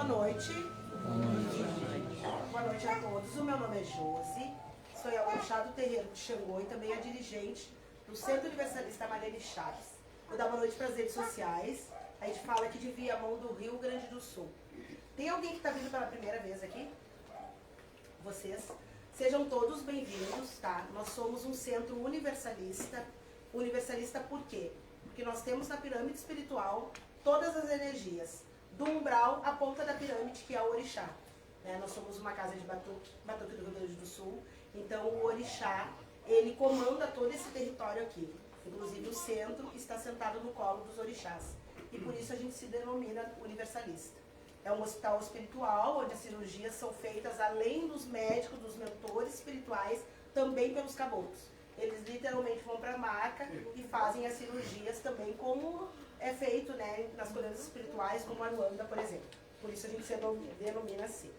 noite. Boa noite a todos. O meu nome é Josi, sou a orixá do terreiro de Xangô e também a dirigente do Centro Universalista Marlene Chaves. Vou dar boa noite para as redes sociais. A gente fala aqui de Viamão do Rio Grande do Sul. Tem alguém que está vindo pela primeira vez aqui? Vocês? Sejam todos bem-vindos, tá? Nós somos um centro universalista. Universalista por quê? Porque nós temos na pirâmide espiritual todas as energias, do umbral à ponta da pirâmide, que é o orixá. Nós somos uma casa de batuque do Rio Grande do Sul, então o orixá, ele comanda todo esse território aqui. Inclusive o centro está sentado no colo dos orixás. E por isso a gente se denomina universalista. É um hospital espiritual, onde as cirurgias são feitas além dos médicos, dos mentores espirituais, também pelos caboclos. Eles literalmente vão para a maca e fazem as cirurgias também, como é feito, né, nas colônias espirituais, como a Luanda, por exemplo. Por isso a gente se denomina assim.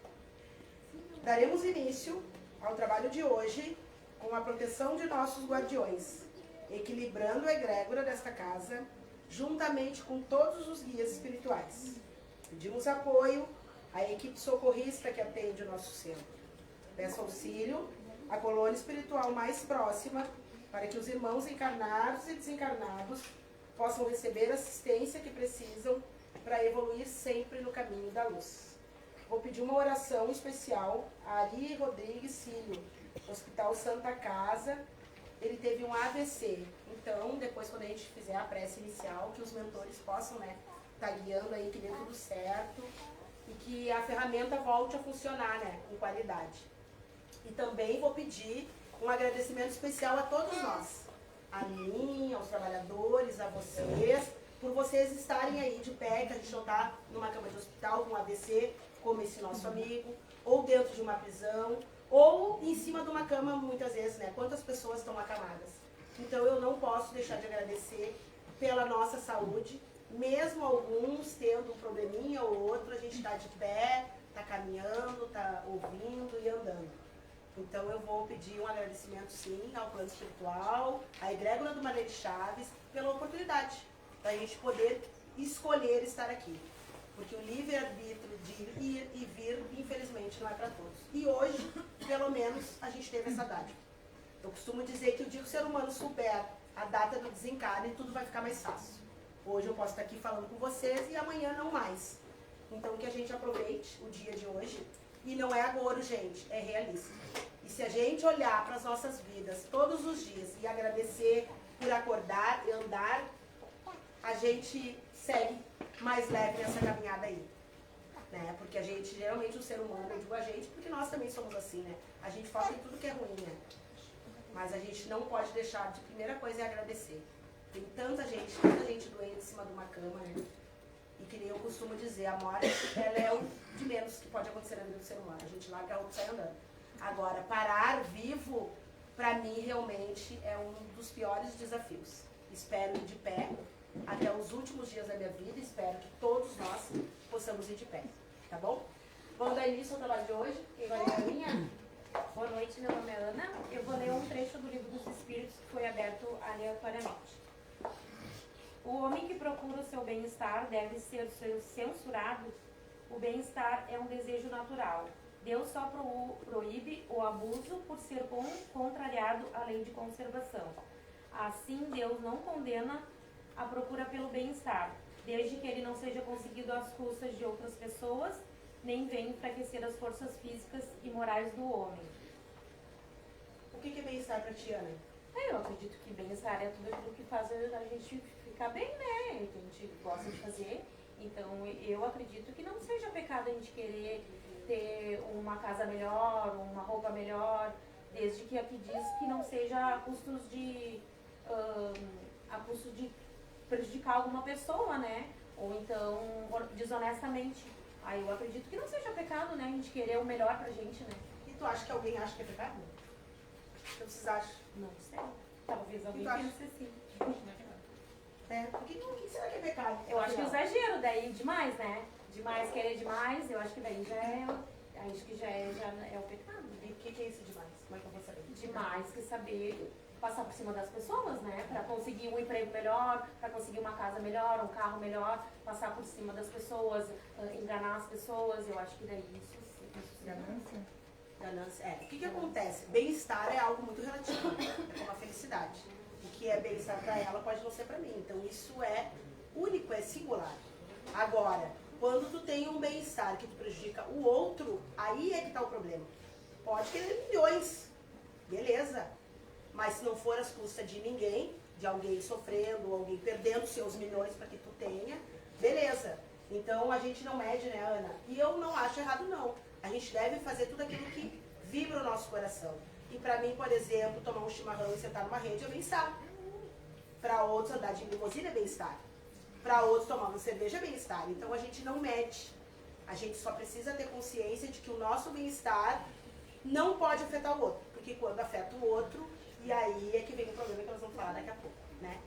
Daremos início ao trabalho de hoje com a proteção de nossos guardiões, equilibrando a egrégora desta casa, juntamente com todos os guias espirituais. Pedimos apoio à equipe socorrista que atende o nosso centro. Peço auxílio à colônia espiritual mais próxima para que os irmãos encarnados e desencarnados possam receber a assistência que precisam para evoluir sempre no caminho da luz. Vou pedir uma oração especial a Ari Rodrigues Cílio, Hospital Santa Casa. Ele teve um AVC. Então, depois, quando a gente fizer a prece inicial, que os mentores possam, tá guiando aí, que dê tudo certo e que a ferramenta volte a funcionar, com qualidade. E também vou pedir um agradecimento especial a todos nós, a mim, aos trabalhadores, a vocês, por vocês estarem aí de pé, que a gente não está numa cama de hospital com AVC, como esse nosso amigo, ou dentro de uma prisão, ou em cima de uma cama, muitas vezes, Quantas pessoas estão acamadas? Então eu não posso deixar de agradecer pela nossa saúde, mesmo alguns tendo um probleminha ou outro, a gente está de pé, está caminhando, está ouvindo e andando. Então eu vou pedir um agradecimento sim ao plano espiritual, à egrégora do Marlene Chaves, pela oportunidade da gente poder escolher estar aqui. Porque o livre-arbítrio de ir e vir, infelizmente, não é para todos. E hoje, pelo menos, a gente teve essa dádiva. Eu costumo dizer que o dia que o ser humano souber a data do desencarne, tudo vai ficar mais fácil. Hoje eu posso estar aqui falando com vocês e amanhã não mais. Então que a gente aproveite o dia de hoje. E não é agora, gente, é realista. E se a gente olhar para as nossas vidas todos os dias e agradecer por acordar e andar, a gente segue mais leve nessa caminhada aí. Porque a gente, geralmente o ser humano, eu digo a gente, porque nós também somos assim, A gente foca em tudo que é ruim, Mas a gente não pode deixar, de primeira coisa é agradecer. Tem tanta gente doente em cima de uma cama, E que nem eu costumo dizer, a morte, ela é o de menos que pode acontecer na vida do ser humano. A gente larga a outra e sai andando. Agora, parar vivo, para mim, realmente, é um dos piores desafios. Espero ir de pé até os últimos dias da minha vida. Espero que todos nós possamos ir de pé. Tá bom? Vamos dar início ao trabalho de hoje. Quem vai ler a minha? Boa noite, meu nome é Ana. Eu vou ler um trecho do Livro dos Espíritos que foi aberto aleatoriamente. O homem que procura o seu bem-estar deve ser censurado. O bem-estar é um desejo natural. Deus só proíbe o abuso por ser contrariado à lei de conservação. Assim, Deus não condena a procura pelo bem-estar, desde que ele não seja conseguido às custas de outras pessoas, nem venha enfraquecer as forças físicas e morais do homem. O que é bem-estar para ti, Ana? Eu acredito que bem-estar é tudo aquilo que faz a gente ficar bem, Que a gente gosta de fazer. Então, eu acredito que não seja pecado a gente querer ter uma casa melhor, uma roupa melhor, desde que aqui diz que não seja a custo de prejudicar alguma pessoa, Ou então, desonestamente. Aí eu acredito que não seja pecado, A gente querer o melhor pra gente, E tu acha que alguém acha que é pecado? O que vocês acham? Não sei. Talvez alguém pense assim. O que será que é pecado? Eu acho que exagero, daí demais, Demais, querer demais, eu acho que daí já é o pecado. E o que é esse demais? Como é que eu vou saber? Demais que saber passar por cima das pessoas, né? Para conseguir um emprego melhor, para conseguir uma casa melhor, um carro melhor, passar por cima das pessoas, enganar as pessoas. Eu acho que daí isso Ganância? Ganância. O que acontece? Bem-estar é algo muito relativo, é como a felicidade. O que é bem-estar para ela pode não ser para mim. Então isso é único, é singular. Agora, quando tu tem um bem-estar que tu prejudica o outro, aí é que está o problema. Pode querer milhões, beleza. Mas se não for às custas de ninguém, de alguém sofrendo, alguém perdendo seus milhões para que tu tenha, beleza. Então a gente não mede, né, Ana? E eu não acho errado, não. A gente deve fazer tudo aquilo que vibra o nosso coração. E para mim, por exemplo, tomar um chimarrão e sentar numa rede é bem-estar. Para outros, andar de limusine é bem-estar. Para outros, tomar uma cerveja é bem-estar. Então a gente não mede. A gente só precisa ter consciência de que o nosso bem-estar não pode afetar o outro. Porque quando afeta o outro, e aí é que vem o problema que nós vamos falar daqui a pouco, né?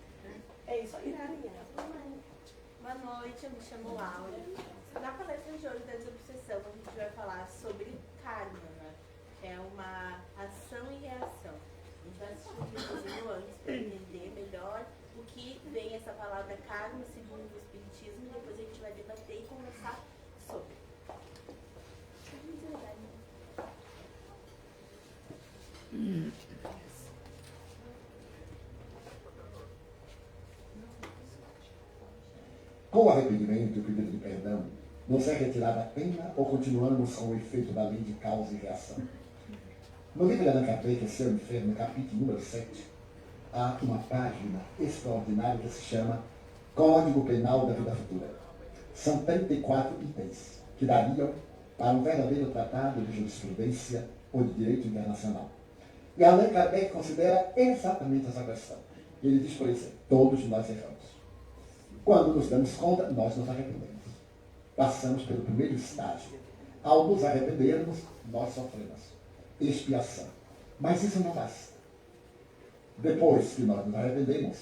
É isso aí, né, Aninha? Boa noite, eu me chamo Laura. Na palestra de hoje da desobsessão, a gente vai falar sobre karma, né? É uma ação e reação. A gente vai assistir um videozinho antes para entender melhor o que vem essa palavra karma segundo o Espiritismo, e depois a gente vai debater e conversar sobre. Com o arrependimento e o pedido de perdão, nos é retirada a pena ou continuamos com o efeito da lei de causa e reação? No livro de Allan Kardec, Céu e Inferno, no capítulo número 7, há uma página extraordinária que se chama Código Penal da Vida Futura. São 34 itens que dariam para um verdadeiro tratado de jurisprudência ou de direito internacional. E Allan Kardec considera exatamente essa questão. Ele diz, por exemplo, todos nós erramos. Quando nos damos conta, nós nos arrependemos. Passamos pelo primeiro estágio. Ao nos arrependermos, nós sofremos expiação. Mas isso não basta. Depois que nós nos arrependemos,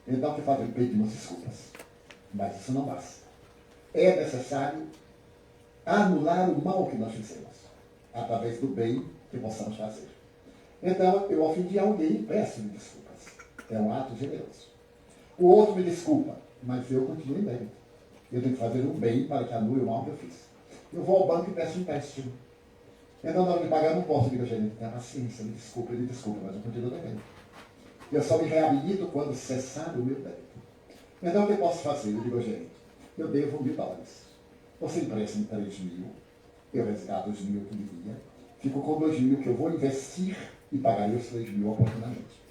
então o que fazemos? Pedimos desculpas. Mas isso não basta. É necessário anular o mal que nós fizemos, através do bem que possamos fazer. Então, eu ofendi alguém e peço-lhe desculpas. É um ato generoso. O outro me desculpa, mas eu continuo em débito. Eu tenho que fazer o bem para que anule o mal que eu fiz. Eu vou ao banco e peço um empréstimo. Então, na hora de pagar, eu não posso dizer, gerente, tenha paciência, me desculpa, mas eu continuo devendo. Eu só me reabilito quando cessar o meu débito. Então, o que eu posso fazer? Eu digo, gerente, eu devo $1.000. Você empresta-me 3.000, eu resgato os 1.000 que devia, fico com 2.000 que eu vou investir e pagarei os 3.000 oportunamente.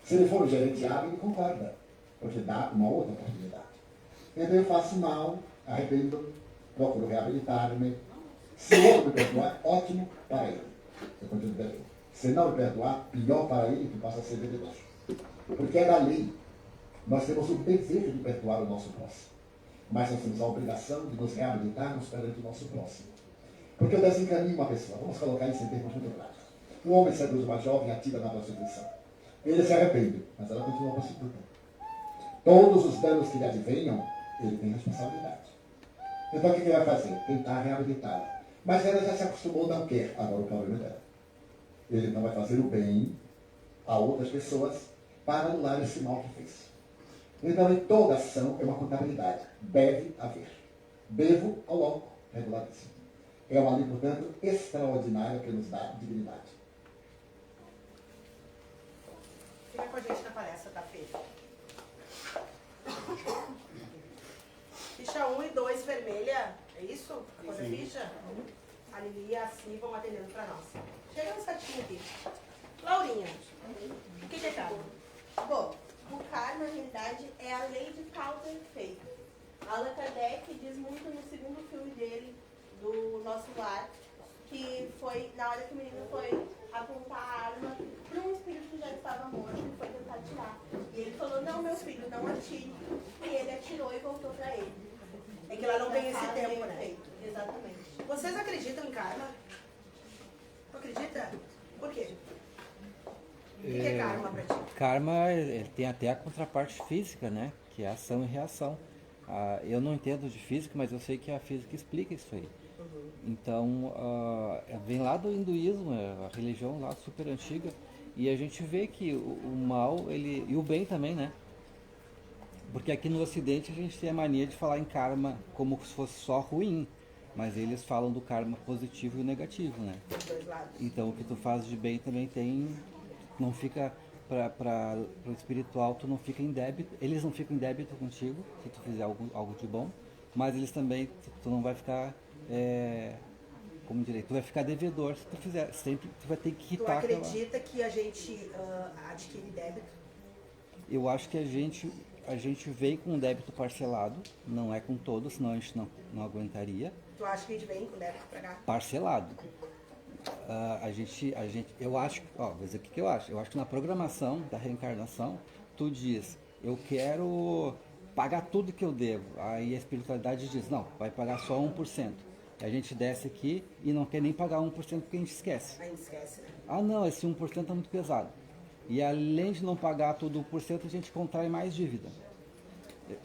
Se ele for o gerente hábil, ele concorda, porque dá uma outra oportunidade. Então eu faço mal, arrependo, procuro reabilitar-me. Se o outro me perdoar, ótimo para ele. Eu continuo devendo. Se não me perdoar, pior para ele que passa a ser devedor. Porque é da lei. Nós temos o dever de perdoar o nosso próximo. Mas nós temos a obrigação de nos reabilitarmos perante o nosso próximo. Porque eu desencaminho uma pessoa. Vamos colocar isso em termos muito práticos. Um homem seduz uma jovem ativa na prostituição. Ele se arrepende, mas ela continua prostituta. Todos os danos que lhe advenham, ele tem responsabilidade. Então o que ele vai fazer? Tentar reabilitá-la. Mas ela já se acostumou, não quer. Agora o problema é dela. Ele não vai fazer o bem a outras pessoas para anular esse mal que fez. Então, em toda ação é uma contabilidade. Deve haver. Devo, coloco, regularizo. É uma lei, portanto, extraordinária que nos dá dignidade. Fica com a gente na palestra, tá, Fê? Ficha 1 e 2 vermelha, é isso? A cor da ficha? A Lili e a Si vão atendendo para nós. Chega um certinho aqui. Laurinha, o que é karma? Bom, o karma, na realidade, é a lei de causa e efeito. Allan Kardec diz muito no segundo filme dele, do Nosso Lar, que foi na hora que o menino foi apontar a arma para um espírito que já estava morto e foi tentar atirar. E ele falou, não, meu filho, não atire. E ele atirou e voltou para ele. É que ela não tem esse tempo, né? Exatamente. Vocês acreditam em karma? Acredita? Por quê? O que é karma pra ti? Karma ele tem até a contraparte física, né? Que é ação e reação. Eu não entendo de física, mas eu sei que a física explica isso aí. Então, vem lá do hinduísmo, a religião lá super antiga, E a gente vê que o mal, ele, e o bem também, né? Porque aqui no Ocidente a gente tem a mania de falar em karma como se fosse só ruim, mas eles falam do karma positivo e negativo, né? Dos dois lados. Então o que tu faz de bem também tem, não fica para o espiritual, tu não fica em débito, eles não ficam em débito contigo se tu fizer algo de bom, mas eles também, tu não vai ficar, como direi, tu vai ficar devedor se tu fizer, sempre tu vai ter que Tu quitar acredita que a gente adquire débito? Eu acho que a gente veio com um débito parcelado, não é com todos, senão a gente não aguentaria. Tu acha que a gente vem com débito pra cá? Parcelado. Eu acho, vou dizer o que eu acho. Eu acho que na programação da reencarnação, tu diz, eu quero pagar tudo que eu devo. Aí a espiritualidade diz, não, vai pagar só 1%. A gente desce aqui e não quer nem pagar 1% porque a gente esquece. A gente esquece, né? Ah não, esse 1% é muito pesado. E além de não pagar tudo 1%, a gente contrai mais dívida.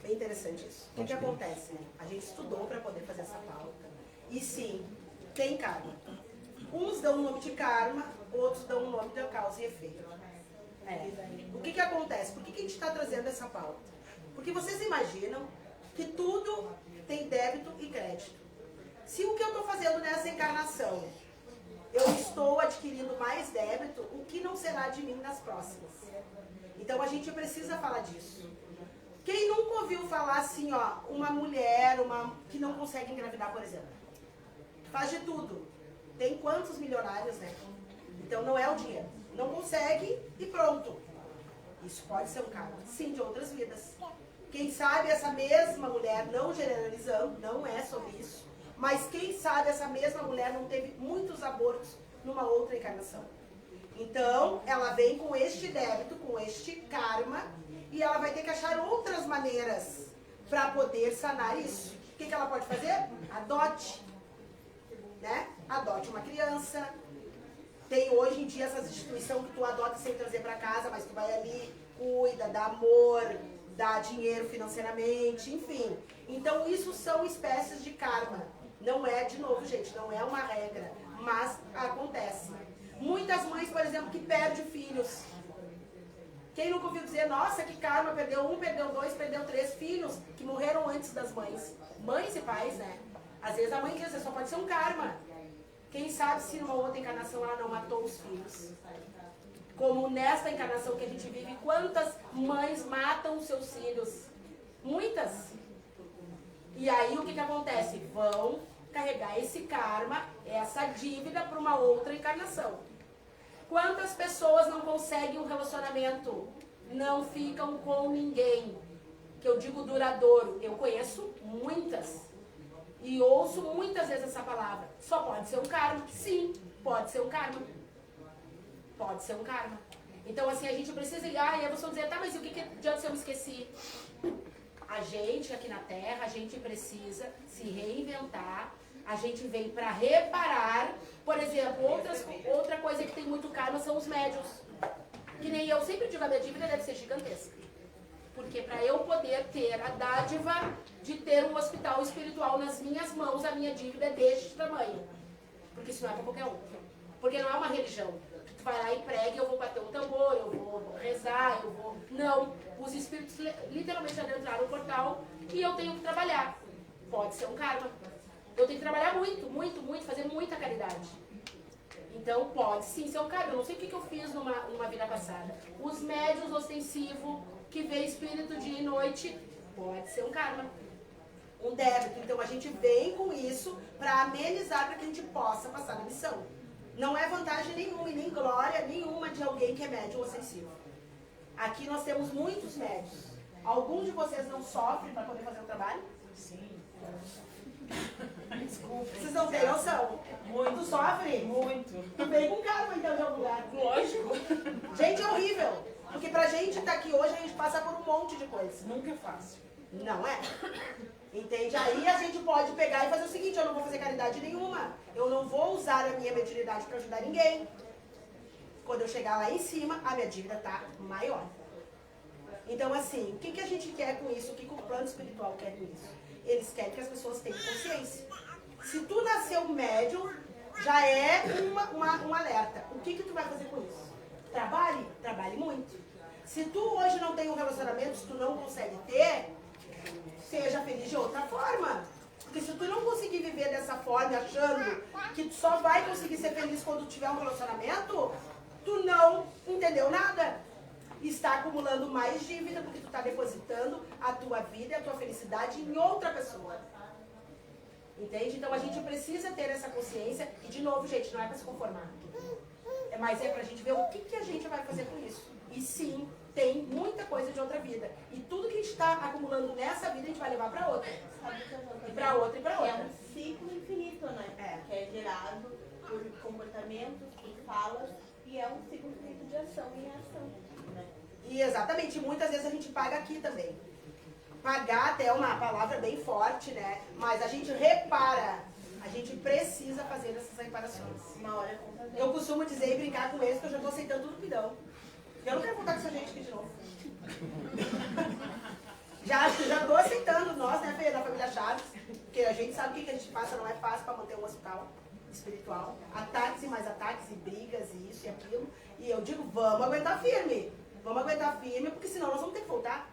Bem interessante isso. O que acontece? A gente estudou para poder fazer essa pauta. E sim, tem karma. Uns dão o nome de karma, outros dão o nome de causa e efeito. O que acontece? Por que a gente está trazendo essa pauta? Porque vocês imaginam que tudo tem débito e crédito. Se o que eu estou fazendo nessa encarnação, eu estou adquirindo mais débito, o que não será de mim nas próximas? Então a gente precisa falar disso. Quem nunca ouviu falar assim, uma mulher que não consegue engravidar, por exemplo? Faz de tudo. Tem quantos milionários, né? Então não é o dinheiro. Não consegue e pronto. Isso pode ser um karma, sim, de outras vidas. Quem sabe essa mesma mulher, não generalizando, não é sobre isso, mas quem sabe essa mesma mulher não teve muitos abortos numa outra encarnação. Então, ela vem com este débito, com este karma, e ela vai ter que achar outras maneiras para poder sanar isso. O que ela pode fazer? Adote. Né? Adote uma criança. Tem hoje em dia essas instituições que tu adota sem trazer para casa, mas tu vai ali, cuida, dá amor, dá dinheiro financeiramente, enfim. Então, isso são espécies de karma. Não é, de novo, gente, não é uma regra, mas acontece. Muitas mães, por exemplo, que perdem filhos. Quem nunca ouviu dizer, nossa, que karma, perdeu 1, perdeu 2, perdeu 3 filhos que morreram antes das mães. Mães e pais, né? Às vezes a mãe quer dizer, só pode ser um karma. Quem sabe se numa outra encarnação ela não matou os filhos. Como nesta encarnação que a gente vive, quantas mães matam os seus filhos? Muitas. E aí o que acontece? Vão carregar esse karma, essa dívida para uma outra encarnação. Quantas pessoas não conseguem um relacionamento? Não ficam com ninguém. Que eu digo duradouro. Eu conheço muitas. E ouço muitas vezes essa palavra. Só pode ser um karma? Sim, pode ser um karma. Pode ser um karma. Então assim, a gente precisa ir. E aí vocês vão dizer, tá, mas o que adianta se eu me esqueci? A gente aqui na Terra, a gente precisa se reinventar. A gente vem para reparar. Por exemplo, outra coisa que tem muito karma são os médiuns. Que nem eu sempre digo, a minha dívida deve ser gigantesca. Porque para eu poder ter a dádiva de ter um hospital espiritual nas minhas mãos, a minha dívida é deste tamanho. Porque isso não é para qualquer um. Porque não é uma religião. Tu vai lá e prega, eu vou bater um tambor, eu vou rezar, eu vou... Não. Os espíritos literalmente adentraram o portal e eu tenho que trabalhar. Pode ser um karma. Eu tenho que trabalhar muito, muito, muito, fazer muita caridade. Então pode sim ser um karma. Eu não sei o que eu fiz numa vida passada. Os médiuns ostensivos, que vê espírito dia e noite, pode ser um karma. Um débito. Então a gente vem com isso para amenizar, para que a gente possa passar na missão. Não é vantagem nenhuma e nem glória nenhuma de alguém que é médium ostensivo. Aqui nós temos muitos médios. Algum de vocês não sofre para poder fazer o trabalho? Sim. Desculpa. Vocês não têm noção? Muito. Tu sofre? Muito. Tu veio com karma então de algum lugar. Lógico. Gente, é horrível. Porque pra gente estar aqui hoje, a gente passa por um monte de coisa. Nunca é fácil. Não é? Entende? Aí a gente pode pegar e fazer o seguinte, eu não vou fazer caridade nenhuma. Eu não vou usar a minha mediunidade para ajudar ninguém. Quando eu chegar lá em cima, a minha dívida tá maior. Então assim, o que a gente quer com isso? O que o plano espiritual quer com isso? Eles querem que as pessoas tenham consciência. Se tu nasceu médium, já é um alerta. O que tu vai fazer com isso? Trabalhe muito. Se tu hoje não tem um relacionamento, se tu não consegue ter, seja feliz de outra forma. Porque se tu não conseguir viver dessa forma, achando que tu só vai conseguir ser feliz quando tiver um relacionamento, tu não entendeu nada. Está acumulando mais dívida porque tu está depositando a tua vida e a tua felicidade em outra pessoa. Entende? Então a gente precisa ter essa consciência. E de novo, gente, não é para se conformar. Mas é pra gente ver o que a gente vai fazer com isso. E sim, tem muita coisa de outra vida. E tudo que a gente está acumulando nessa vida, a gente vai levar pra outra. E pra outra, e pra outra. É um ciclo infinito, né? Que é gerado por comportamentos, por falas, e é um ciclo infinito de ação e reação, né? E exatamente, muitas vezes a gente paga aqui também. Pagar até é uma palavra bem forte, né? Mas a gente repara. A gente precisa fazer essas reparações. Uma hora conta dele. Eu costumo dizer e brincar com eles que eu já estou aceitando tudo que dão. Eu não quero voltar com essa gente aqui de novo. Já estou aceitando nós, né, Fê, da família Chaves, porque a gente sabe o que a gente passa, não é fácil para manter um hospital espiritual. Ataques e mais ataques e brigas e isso e aquilo. E eu digo, vamos aguentar firme. Vamos aguentar firme, porque senão nós vamos ter que voltar.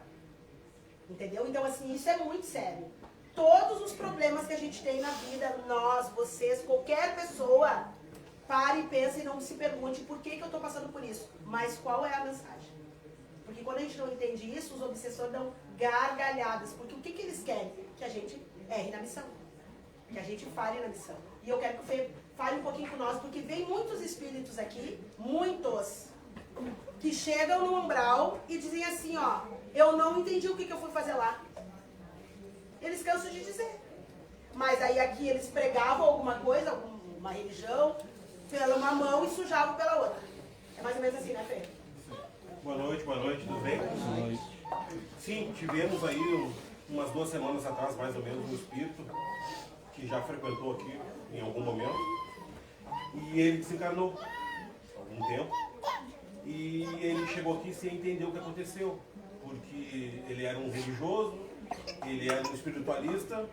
Entendeu? Então, assim, isso é muito sério. Todos os problemas que a gente tem na vida, nós, vocês, qualquer pessoa, pare e pense e não se pergunte por que eu estou passando por isso, mas qual é a mensagem. Porque quando a gente não entende isso, os obsessores dão gargalhadas, porque o que eles querem? Que a gente erre na missão, que a gente fale na missão. E eu quero que o Fê fale um pouquinho com nós, porque vem muitos espíritos aqui, muitos, que chegam no umbral e dizem assim, ó, eu não entendi o que eu fui fazer lá. Eles cansam de dizer. Mas aí aqui eles pregavam alguma coisa, uma religião, pela uma mão e sujavam pela outra. É mais ou menos assim, né, Fê? Boa noite, tudo bem? Boa noite. Sim, tivemos aí umas 2 semanas atrás, mais ou menos, um espírito que já frequentou aqui em algum momento. E ele desencarnou há algum tempo. E ele chegou aqui sem entender o que aconteceu. Porque ele era um religioso, ele era um espiritualista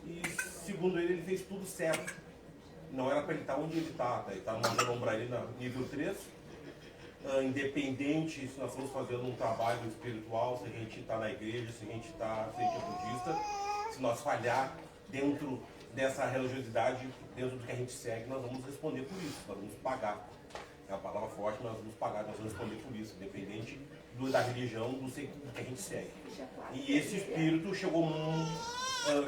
e, segundo ele fez tudo certo. Não era para ele estar onde ele está. Ele está numa Zona nível 3. Independente se nós estamos fazendo um trabalho espiritual, se a gente está na igreja, se a gente é budista, se nós falhar dentro dessa religiosidade, dentro do que a gente segue, nós vamos responder por isso, nós vamos pagar. É uma palavra forte, mas nós vamos pagar, nós vamos responder por isso, independente da religião, do que a gente segue. E esse espírito chegou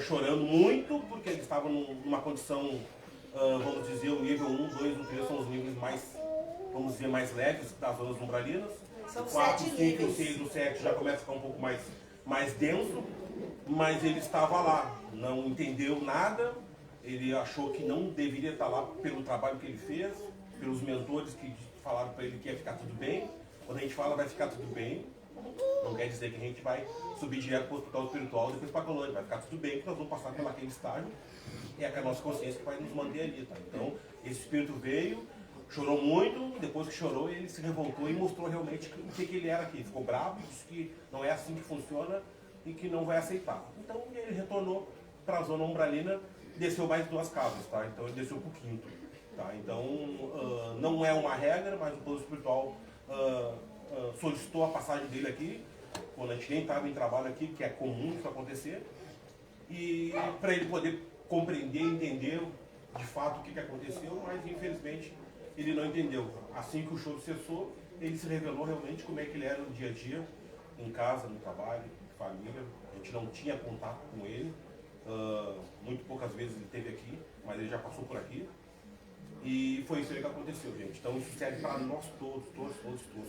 chorando muito, porque ele estava numa condição, vamos dizer, o nível 1, 2, 3 são os níveis mais, vamos dizer, mais leves das zonas umbralinas. São 4, 7 5, níveis. 6, o 7 já começa a ficar um pouco mais denso, mas ele estava lá, não entendeu nada, ele achou que não deveria estar lá pelo trabalho que ele fez, pelos mentores que falaram para ele que ia ficar tudo bem. Quando a gente fala vai ficar tudo bem, não quer dizer que a gente vai subir direto para o hospital espiritual e depois para a colônia. Vai ficar tudo bem, porque nós vamos passar pelo aquele estágio e é a nossa consciência que vai nos manter ali. Tá? Então, esse espírito veio, chorou muito, depois que chorou, ele se revoltou e mostrou realmente o que ele era aqui. Ficou bravo, disse que não é assim que funciona e que não vai aceitar. Então, ele retornou para a zona umbralina, desceu mais 2 casas, tá? Então, ele desceu para o 5º. Tá? Então, não é uma regra, mas o plano espiritual solicitou a passagem dele aqui, quando a gente nem estava em trabalho aqui, que é comum isso acontecer, e para ele poder compreender, entender de fato o que aconteceu, mas infelizmente ele não entendeu. Assim que o show cessou, ele se revelou realmente como é que ele era no dia a dia, em casa, no trabalho, família. A gente não tinha contato com ele, muito poucas vezes ele esteve aqui, mas ele já passou por aqui. E foi isso aí que aconteceu, gente. Então isso serve para nós todos,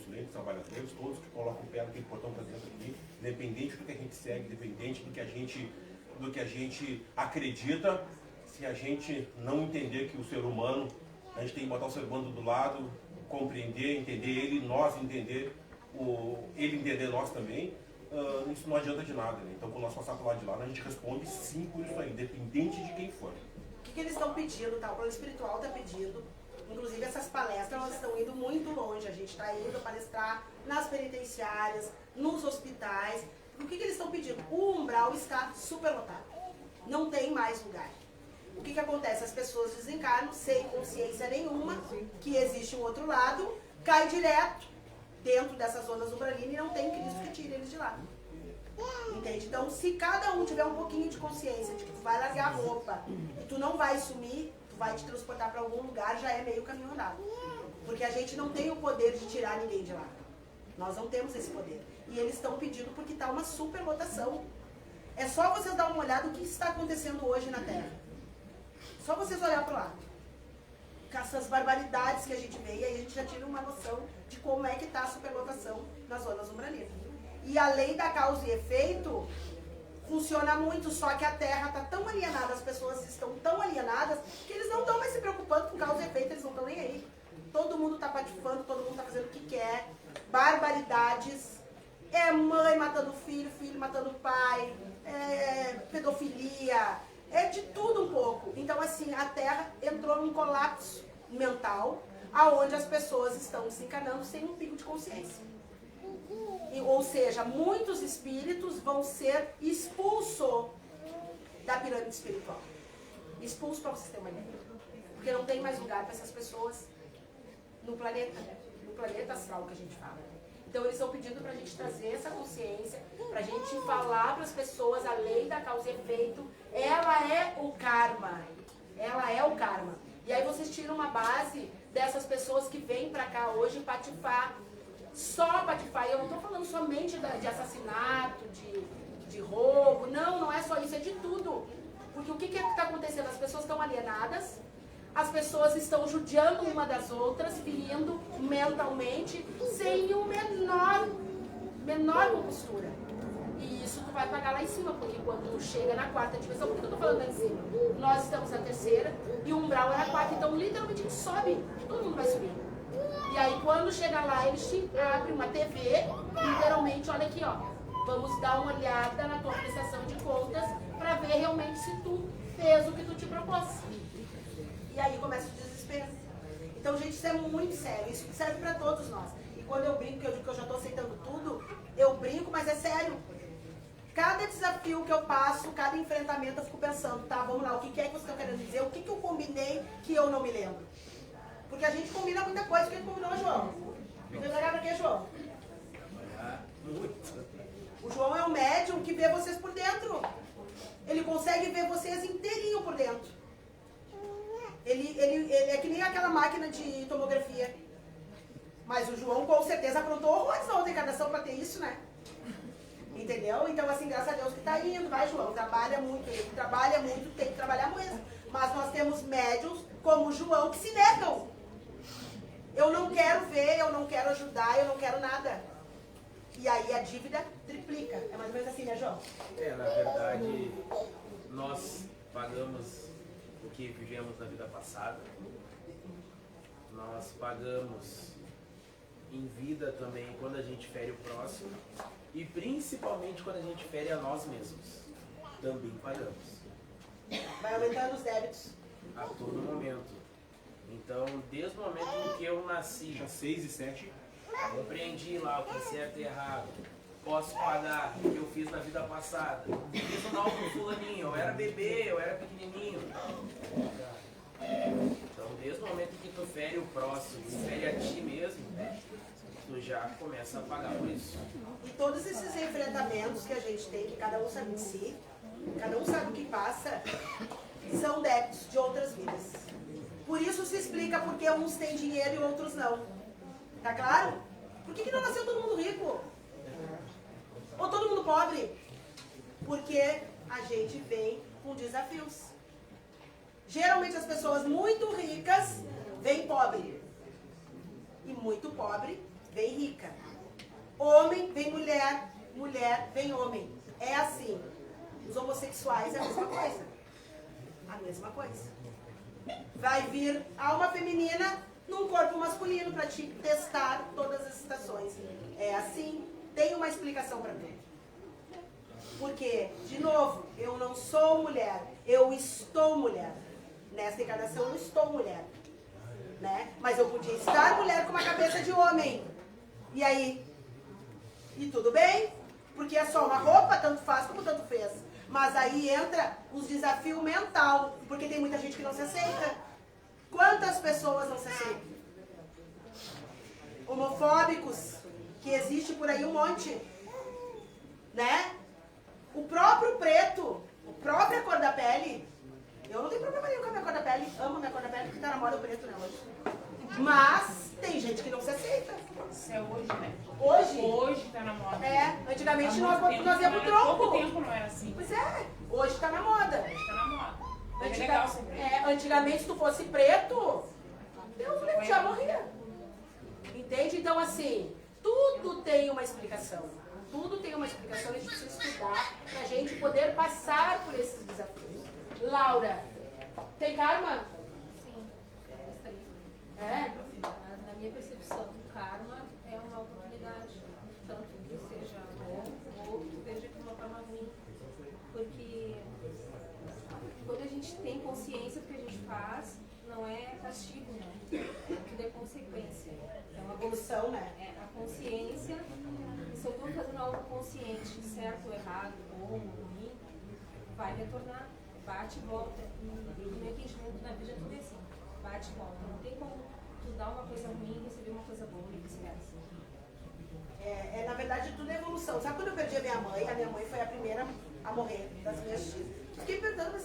clientes, trabalhadores, todos que colocam o pé naquele portão para dentro aqui, independente do que a gente segue, independente do que a gente acredita. Se a gente não entender que o ser humano, a gente tem que botar o ser humano do lado, compreender, entender ele, nós entender, ele entender nós também, isso não adianta de nada, né? Então quando nós passarmos para lá de lá, a gente responde sim por isso aí, independente de quem for. O que eles estão pedindo, tá? O plano espiritual está pedindo. Inclusive essas palestras, elas estão indo muito longe. A gente está indo palestrar nas penitenciárias, nos hospitais. O que eles estão pedindo? O umbral está superlotado. Não tem mais lugar. O que acontece? As pessoas desencarnam sem consciência nenhuma que existe um outro lado cai direto dentro dessas zonas umbralinas e não tem Cristo que tire eles de lá. Entende? Então, se cada um tiver um pouquinho de consciência de que tu vai largar a roupa e tu não vai sumir, tu vai te transportar para algum lugar, já é meio caminho andado. Porque a gente não tem o poder de tirar ninguém de lá. Nós não temos esse poder. E eles estão pedindo porque está uma superlotação. É só vocês dar uma olhada no que está acontecendo hoje na Terra. Só vocês olhar para o lado. Com essas barbaridades que a gente vê, e aí a gente já tira uma noção de como é que está a superlotação nas zonas umbralinas. E a lei da causa e efeito funciona muito, só que a Terra está tão alienada, as pessoas estão tão alienadas, que eles não estão mais se preocupando com causa e efeito, eles não estão nem aí. Todo mundo está patifando, todo mundo está fazendo o que quer, barbaridades, é mãe matando filho, filho matando pai, é pedofilia, é de tudo um pouco. Então, assim, a Terra entrou num colapso mental, aonde as pessoas estão se encanando sem um pingo de consciência. Ou seja, muitos espíritos vão ser expulsos da pirâmide espiritual. Expulsos para vocês terem uma ideia. Porque não tem mais lugar para essas pessoas no planeta astral que a gente fala. Então eles estão pedindo para a gente trazer essa consciência, para a gente falar para as pessoas a lei da causa e efeito. Ela é o karma. Ela é o karma. E aí vocês tiram uma base dessas pessoas que vêm para cá hoje patifar. Só patifar. E eu não estou falando somente de assassinato, de roubo. Não é só isso, é de tudo. Porque o que está acontecendo? As pessoas estão alienadas, as pessoas estão judiando uma das outras, ferindo mentalmente, sem o menor compostura. E isso tu vai pagar lá em cima, porque quando chega na quarta dimensão, por que eu estou falando lá em cima? Nós estamos na terceira e o umbral é a quarta, então literalmente a gente sobe, todo mundo vai subir. E aí quando chega lá, eles te abrem uma TV, literalmente, olha aqui, ó, vamos dar uma olhada na tua prestação de contas para ver realmente se tu fez o que tu te propôs. E aí começa o desespero. Então, gente, isso é muito sério, isso serve para todos nós. E quando eu brinco, que eu digo que eu já estou aceitando tudo, eu brinco, mas é sério. Cada desafio que eu passo, cada enfrentamento, eu fico pensando, tá, vamos lá, o que é que vocês estão querendo dizer? O que eu combinei que eu não me lembro? Porque a gente combina muita coisa. O que combinou, João? Você vai pra quê, João? O João é um médium que vê vocês por dentro. Ele consegue ver vocês inteirinho por dentro. Ele é que nem aquela máquina de tomografia. Mas o João com certeza aprontou horrores na outra encarnação pra ter isso, né? Entendeu? Então, assim, graças a Deus que tá indo, vai, João. Trabalha muito, ele trabalha muito, tem que trabalhar muito. Mas nós temos médiums como o João que se negam. Eu não quero ver, eu não quero ajudar, eu não quero nada. E aí a dívida triplica. É mais ou menos assim, né, João? Na verdade, nós pagamos o que vivemos na vida passada. Nós pagamos em vida também quando a gente fere o próximo. E principalmente quando a gente fere a nós mesmos. Também pagamos. Vai aumentando os débitos. A todo momento. Então, desde o momento em que eu nasci, Já 6 e 7. compreendi lá o que é certo e errado, posso pagar o que eu fiz na vida passada. Fiz um mal com fulaninho, eu era bebê, eu era pequenininho. Então, desde o momento em que tu fere o próximo, fere a ti mesmo, tu já começa a pagar por isso. E todos esses enfrentamentos que a gente tem, que cada um sabe de si, cada um sabe o que passa, são débitos de outras vidas. Por isso se explica porque uns têm dinheiro e outros não. Tá claro? Por que não nasceu todo mundo rico? Ou todo mundo pobre? Porque a gente vem com desafios. Geralmente as pessoas muito ricas vêm pobre. E muito pobre vem rica. Homem vem mulher, mulher vem homem. É assim. Os homossexuais é a mesma coisa. A mesma coisa. Vai vir alma feminina num corpo masculino para te testar todas as estações. É assim, tem uma explicação para tudo. Porque, de novo, eu não sou mulher, eu estou mulher. Nesta encarnação eu estou mulher. Né? Mas eu podia estar mulher com uma cabeça de homem. E aí? E tudo bem? Porque é só uma roupa, tanto faz como tanto fez. Mas aí entra os desafios mental, porque tem muita gente que não se aceita. Quantas pessoas não se aceitam? homofóbicos, que existe por aí um monte, né? O próprio preto, a própria cor da pele, eu não tenho problema nenhum com a minha cor da pele, amo a minha cor da pele, porque tá na moda o preto, né, hoje. Mas tem gente que não se aceita. Isso é hoje, né? Hoje? Hoje tá na moda. É, antigamente Há nós muito tempo íamos pro não era- tronco. pouco tempo não era assim. Pois é, hoje tá na moda. Hoje tá na moda. É Antiga- legal sempre. antigamente, se tu fosse preto, Deus me já morria. Entende? Então, assim, tudo tem uma explicação. Tudo tem uma explicação e a gente precisa estudar pra gente poder passar por esses desafios. Laura, tem karma? Sim, É? na minha percepção, o karma é uma oportunidade, tanto que seja bom ou que veja de uma forma ruim, porque quando a gente tem consciência do que a gente faz, não é castigo, né? Tudo é consequência. Então, Evolução, né? a consciência, se eu estou fazendo algo consciente, certo ou errado, bom ou ruim, vai retornar, bate e volta. E o meu entendimento na vida é tudo assim, bate e volta. Não tem como tu dar uma coisa ruim e receber uma coisa boa e vice-versa. Na verdade, tudo é evolução. Sabe quando eu perdi a minha mãe foi a primeira a morrer das minhas tias. Fiquei perguntando, mas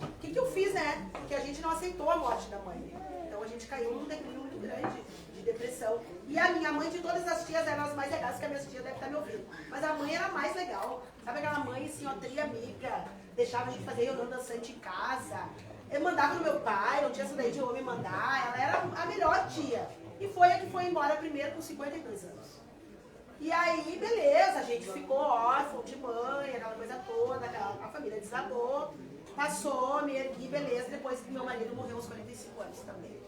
o que eu fiz, né? Porque a gente não aceitou a morte da mãe. Então a gente caiu num declínio muito grande de depressão. E a minha mãe, de todas as tias, eram as mais legais, que a minha tia deve estar me ouvindo. Mas a mãe era a mais legal. Sabe aquela mãe, assim, ó, tri amiga, deixava a gente fazer reunião dançante em casa. Eu mandava no meu pai, não tinha essa daí de homem mandar. Ela era a melhor tia. E foi a que foi embora primeiro com 52 anos. E aí, beleza, a gente ficou órfão de mãe, aquela coisa toda, a família desabou, passou, me ergui, beleza, depois que meu marido morreu aos 45 anos também.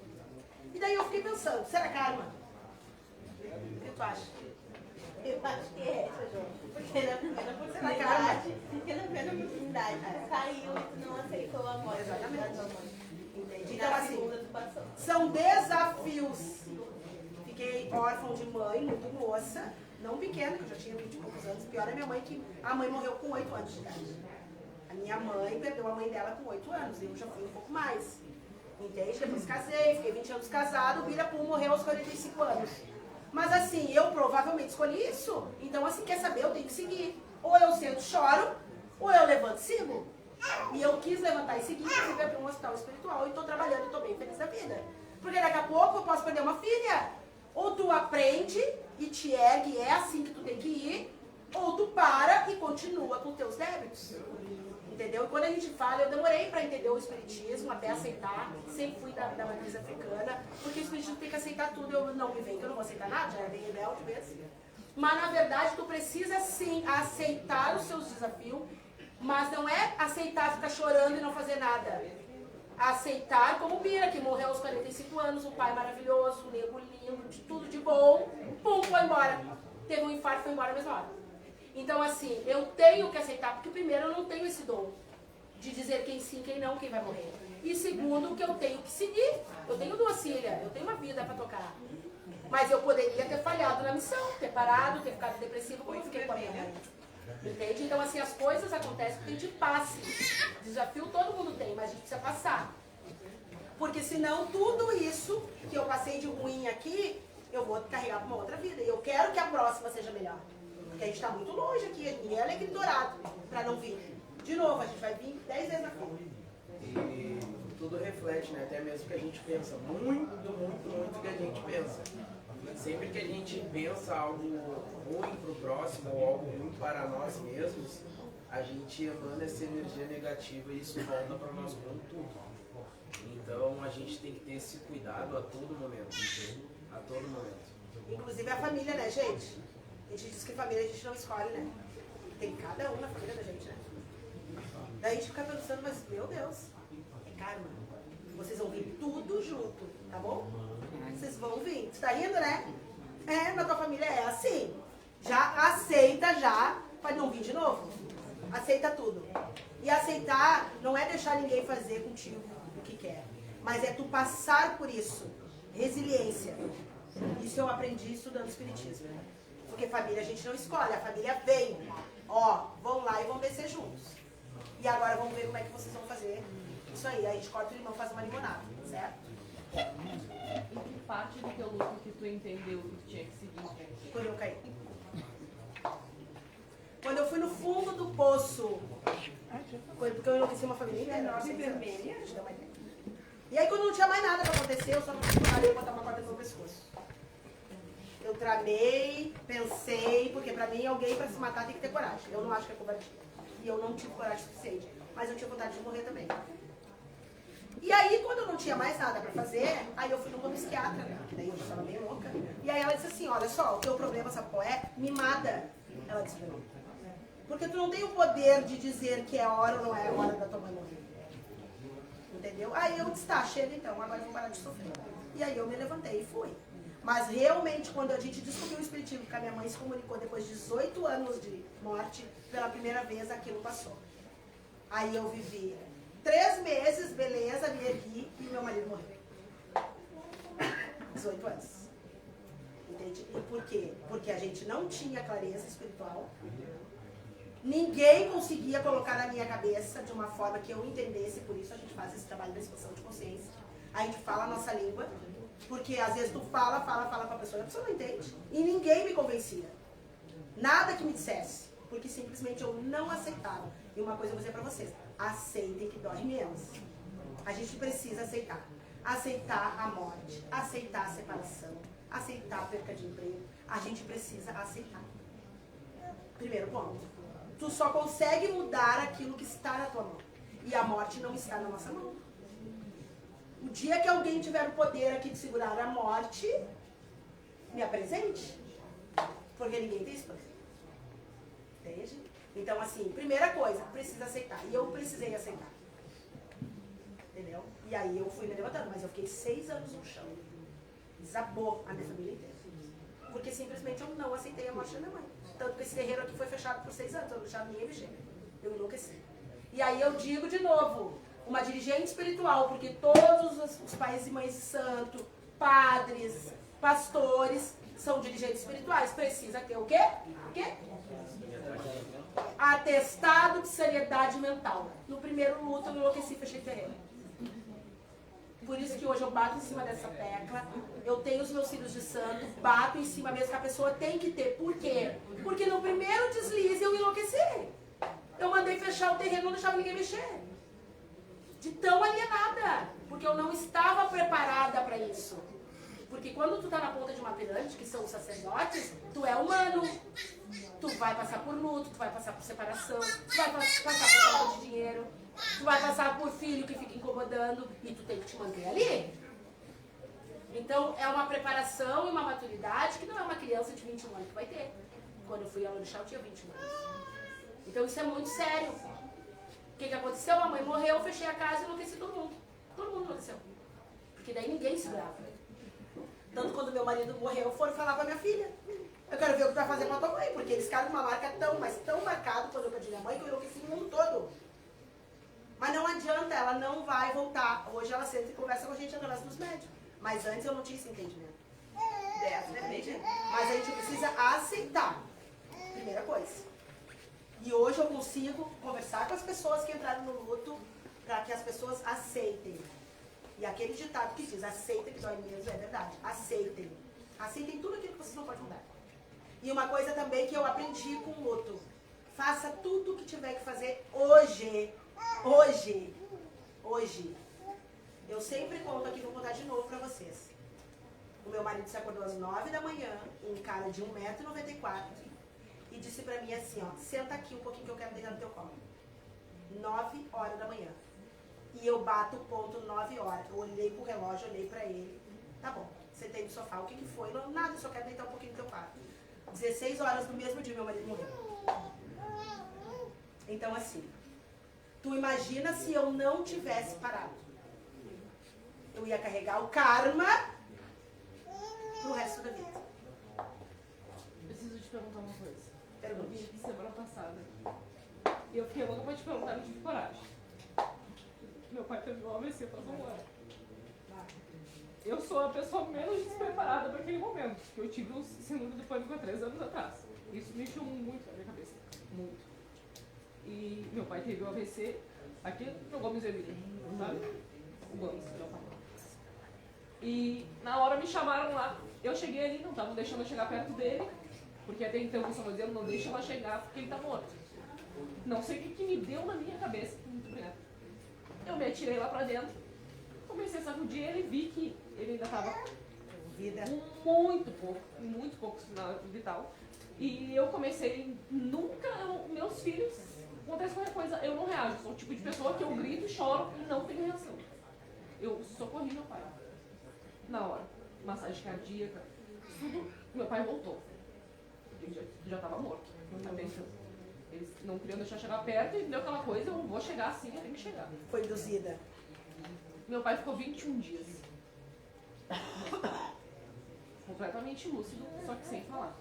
E daí eu fiquei pensando, será karma? O que tu acha? Eu acho que é essa, João. Porque na primeira oportunidade, tu caiu e tu não aceitou a morte da tua mãe. Entendi. E Então, na assim, segunda tu passou. são desafios. Fiquei órfão de mãe, muito moça, não pequena, que eu já tinha 20 e poucos anos. Pior é minha mãe, que a mãe morreu com 8 anos de idade. A minha mãe perdeu a mãe dela com 8 anos, eu já fui um pouco mais. Entende? Depois casei, fiquei 20 anos casado, o Birapum morreu aos 45 anos. Mas assim, eu provavelmente escolhi isso. Então, assim, quer saber, eu tenho que seguir. Ou eu sento e choro, ou eu levanto e sigo. E eu quis levantar e seguir, inclusive abrir um hospital espiritual e estou trabalhando e estou bem feliz da vida. Porque daqui a pouco eu posso perder uma filha. Ou tu aprende e te ergue, é assim que tu tem que ir, ou tu para e continua com teus débitos. Entendeu? E quando a gente fala, eu demorei para entender o espiritismo, até aceitar, sempre fui da matriz africana, porque o espiritismo tem que aceitar tudo, eu não me venho, que eu não vou aceitar nada, já é bem rebelde mesmo. Mas na verdade tu precisa sim aceitar os seus desafios, mas não é aceitar ficar chorando e não fazer nada. Aceitar como o Bira, que morreu aos 45 anos, um pai maravilhoso, um nego lindo, de tudo de bom, pum, foi embora. Teve um infarto e foi embora na mesma hora. Então, assim, eu tenho que aceitar, porque primeiro eu não tenho esse dom de dizer quem sim, quem não, quem vai morrer. E segundo, que eu tenho que seguir. Eu tenho 2 filhas, eu tenho uma vida para tocar. Mas eu poderia ter falhado na missão, ter parado, ter ficado depressivo, como eu fiquei com a minha mãe. Entende? Então, assim, as coisas acontecem porque a gente passe. Desafio todo mundo tem, mas a gente precisa passar. Porque senão tudo isso que eu passei de ruim aqui, eu vou carregar para uma outra vida. E eu quero que a próxima seja melhor. Porque a gente está muito longe aqui, ninguém é alegre dourado para não vir. De novo, a gente vai vir 10 vezes na frente. E tudo reflete, né? Até mesmo que a gente pensa. Muito que a gente pensa. Sempre que a gente pensa algo ruim para o próximo ou algo ruim para nós mesmos, a gente emana essa energia negativa e isso volta para nós como tudo. Então a gente tem que ter esse cuidado a todo momento. A todo momento. Inclusive a família, né, gente? A gente diz que família a gente não escolhe, né? Tem cada um na família da gente, né? Daí a gente fica pensando, mas meu Deus, é karma. Vocês vão vir tudo junto, tá bom? Vocês vão vir. Você tá rindo, né? É, na tua família é assim. Já aceita já, pode não vir de novo. Aceita tudo. E aceitar não é deixar ninguém fazer contigo o que quer, mas é tu passar por isso. Resiliência. Isso eu aprendi estudando espiritismo, né? Porque família a gente não escolhe, a família vem. Ó, vão lá e vão descer juntos. E agora vamos ver como é que vocês vão fazer isso aí. Aí a gente corta o limão e faz uma limonada, certo? E que parte do teu luto que tu tu entendeu que tu tinha que seguir em frente? Quando eu caí. Quando eu fui no fundo do poço. Porque eu enlouqueci uma família inteira. Nove vermelha. E aí quando não tinha mais nada pra acontecer, eu só parei e botar uma corda no meu pescoço. Eu tramei, pensei, porque pra mim alguém pra se matar tem que ter coragem. Eu não acho que é covardia. E eu não tive coragem suficiente. Mas eu tinha vontade de morrer também. E aí, quando eu não tinha mais nada pra fazer, aí eu fui numa psiquiatra, né? Que daí eu já tava meio louca. E aí ela disse assim, olha só, o teu problema, sabe qual é? Mimada. Ela disse pra mim. Porque tu não tem o poder de dizer que é hora ou não é hora da tua mãe morrer. Entendeu? Aí eu disse, tá, chega então, agora eu vou parar de sofrer. E aí eu me levantei e fui. Mas realmente, quando a gente descobriu o espiritismo, que a minha mãe se comunicou depois de 18 anos de morte, pela primeira vez aquilo passou. Aí eu vivi 3 meses, beleza, me ergui e meu marido morreu. 18 anos. Entende? E por quê? Porque a gente não tinha clareza espiritual. Ninguém conseguia colocar na minha cabeça de uma forma que eu entendesse, por isso a gente faz esse trabalho de expansão de consciência. A gente fala a nossa língua, porque às vezes tu fala pra pessoa e a pessoa não entende. E ninguém me convencia. Nada que me dissesse, porque simplesmente eu não aceitava. E uma coisa eu vou dizer pra vocês, aceitem que dói menos. A gente precisa aceitar. Aceitar a morte, aceitar a separação, aceitar a perca de emprego. A gente precisa aceitar. Primeiro ponto. Tu só consegue mudar aquilo que está na tua mão. E a morte não está na nossa mão. O dia que alguém tiver o poder aqui de segurar a morte, me apresente. Porque ninguém tem esse poder. Entende? Então, assim, primeira coisa, precisa aceitar. E eu precisei aceitar. Entendeu? E aí eu fui me levantando, mas eu fiquei 6 anos no chão. Desabou a minha família inteira. Porque simplesmente eu não aceitei a morte da minha mãe. Tanto que esse terreiro aqui foi fechado por 6 anos, eu não deixava ninguém mexer. Eu enlouqueci. E aí eu digo de novo, uma dirigente espiritual, porque todos os pais e mães de santo, padres, pastores, são dirigentes espirituais. Precisa ter o quê? O quê? Atestado de seriedade mental. No primeiro luto eu enlouqueci e fechei terreiro. Por isso que hoje eu bato em cima dessa tecla, eu tenho os meus filhos de santo, bato em cima mesmo que a pessoa tem que ter. Por quê? Porque no primeiro deslize eu enlouqueci. Eu mandei fechar o terreno, não deixava ninguém mexer. De tão alienada, porque eu não estava preparada para isso. Porque quando tu tá na ponta de uma pirâmide, que são os sacerdotes, tu é humano. Tu vai passar por luto, tu vai passar por separação, tu vai passar por falta de dinheiro, tu vai passar por filho que fica incomodando e tu tem que te manter ali. Então é uma preparação e uma maturidade que não é uma criança de 21 anos que vai ter. Quando eu fui ao Orixá eu tinha 21 anos. Então isso é muito sério. O que aconteceu? A mãe morreu, eu fechei a casa e enlouqueci todo mundo. Todo mundo enlouqueceu. Porque daí ninguém segurava. Tanto quando meu marido morreu, foram falar pra minha filha. Eu quero ver o que tu vai fazer pra tua mãe, porque eles ficaram com uma marca tão, mas tão marcada quando eu perdi minha mãe, que eu enlouqueci no mundo todo. Mas não adianta, ela não vai voltar. Hoje ela senta e conversa com a gente através dos médicos. Mas antes eu não tinha esse entendimento. Mas a gente precisa aceitar. Primeira coisa. E hoje eu consigo conversar com as pessoas que entraram no luto para que as pessoas aceitem. E aquele ditado que diz, aceita que dói mesmo, é verdade. Aceitem. Aceitem tudo aquilo que vocês não podem mudar. E uma coisa também que eu aprendi com o luto. Faça tudo o que tiver que fazer hoje. Hoje. Hoje. Eu sempre conto aqui, vou contar de novo pra vocês. O meu marido se acordou às 9 da manhã, um cara de 1,94 m, e disse pra mim assim, ó, senta aqui um pouquinho que eu quero deitar no teu colo. 9 horas da manhã. E eu bato o ponto 9 horas. Eu olhei pro relógio, olhei pra ele. Tá bom, sentei no sofá, o que foi? Não, nada, eu só quero deitar um pouquinho no teu quarto. 16 horas do mesmo dia, meu marido morreu. Então assim, tu imagina se eu não tivesse parado. Eu ia carregar o karma pro resto da vida. Preciso te perguntar uma coisa. Eu Pergunte. vim aqui semana passada. E eu fiquei louca pra te perguntar, não tive coragem. Meu pai teve um AVC faz 1 ano. Eu sou a pessoa menos despreparada para aquele momento. Porque eu tive um síndrome do pânico há 3 anos atrás. Isso mexeu muito na minha cabeça. Muito. E meu pai teve um AVC aqui no Gomes Emílio, sabe? O Gomes, meu pai. E na hora me chamaram lá. Eu cheguei ali, não estavam deixando eu chegar perto dele, porque até então eu estava dizendo, não deixa ela chegar porque ele tá morto. Não sei o que me deu na minha cabeça. Muito obrigada. Eu me atirei lá pra dentro, comecei a sacudir ele, vi que ele ainda estava muito pouco sinal vital. E eu comecei, meus filhos, acontece qualquer coisa, eu não reajo. Sou o tipo de pessoa que eu grito, choro e não tenho reação. Eu socorri meu pai. Na hora. Massagem cardíaca, tudo. Meu pai voltou. Ele já estava morto. Eles não queriam deixar chegar perto e deu aquela coisa, eu vou chegar assim, eu tenho que chegar. Foi induzida. Meu pai ficou 21 dias. Completamente lúcido, só que sem falar.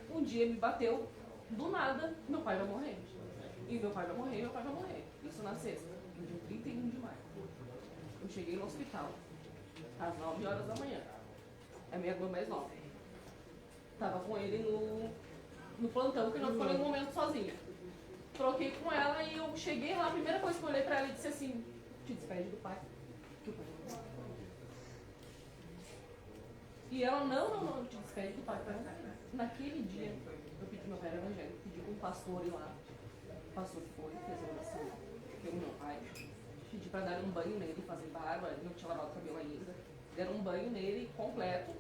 Um dia me bateu, do nada, meu pai vai morrer. E meu pai vai morrer, meu pai vai morrer. Isso na sexta, no dia 31 de maio. Eu cheguei no hospital, às 9 horas da manhã. É minha irmã mais nova. Tava com ele no plantão, que eu não ficou nenhum momento sozinha. Troquei com ela e eu cheguei lá, a primeira coisa que eu olhei pra ela e disse assim, te despede do pai. Que o pai vai morrer. E ela, não, te despede do pai. Naquele dia, eu pedi meu pai era evangélico, pedi com um pastor ir lá. O pastor foi, fez a oração, deu meu pai. Pedi pra dar um banho nele, fazer barba, ele não tinha lavado o cabelo ainda. Deram um banho nele completo.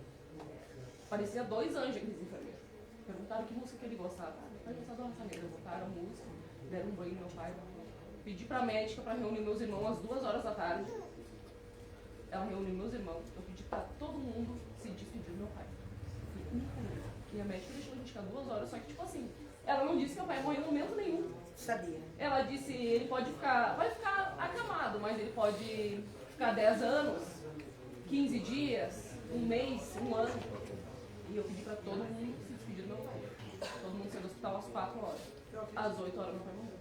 Parecia 2 anjos, aqueles enfermeiros. Perguntaram que música que ele gostava. Eu adoro essa mesma. Botaram a música, deram um banho no meu pai. Pedi pra médica pra reunir meus irmãos às 2 horas da tarde. Ela reuniu meus irmãos. Eu pedi pra todo mundo se despedir do meu pai. E a médica deixou a gente ficar 2 horas, só que tipo assim, ela não disse que meu pai morreu em momento nenhum. Sabia. Ela disse, ele pode vai ficar acamado, mas ele pode ficar 10 anos, 15 dias, 1 mês, 1 ano. E eu pedi pra todo mundo se despedir do meu pai. Todo mundo saiu do hospital às 4 horas. Às 8 horas meu pai morreu.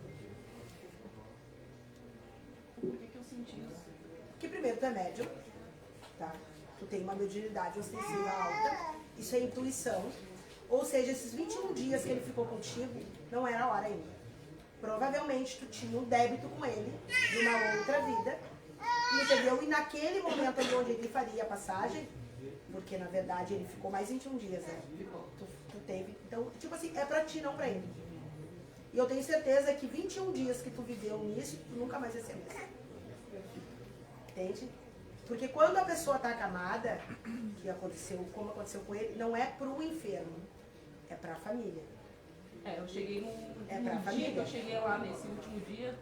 Por que eu senti isso? Porque primeiro tu é médium, tá? Tu tem uma mediunidade ostensiva alta, isso é intuição. Ou seja, esses 21 dias que ele ficou contigo, não era a hora ainda. Provavelmente tu tinha um débito com ele, de uma outra vida, entendeu? E naquele momento ali onde ele faria a passagem, porque na verdade ele ficou mais 21 dias, né? Tu teve. Então, tipo assim, é pra ti, não pra ele. E eu tenho certeza que 21 dias que tu viveu nisso, tu nunca mais vai ser mesmo. Entende? Porque quando a pessoa tá acamada, que aconteceu, como aconteceu com ele, não é pro enfermo, é pra família. Eu cheguei no pra família. dia que eu cheguei lá, nesse último dia,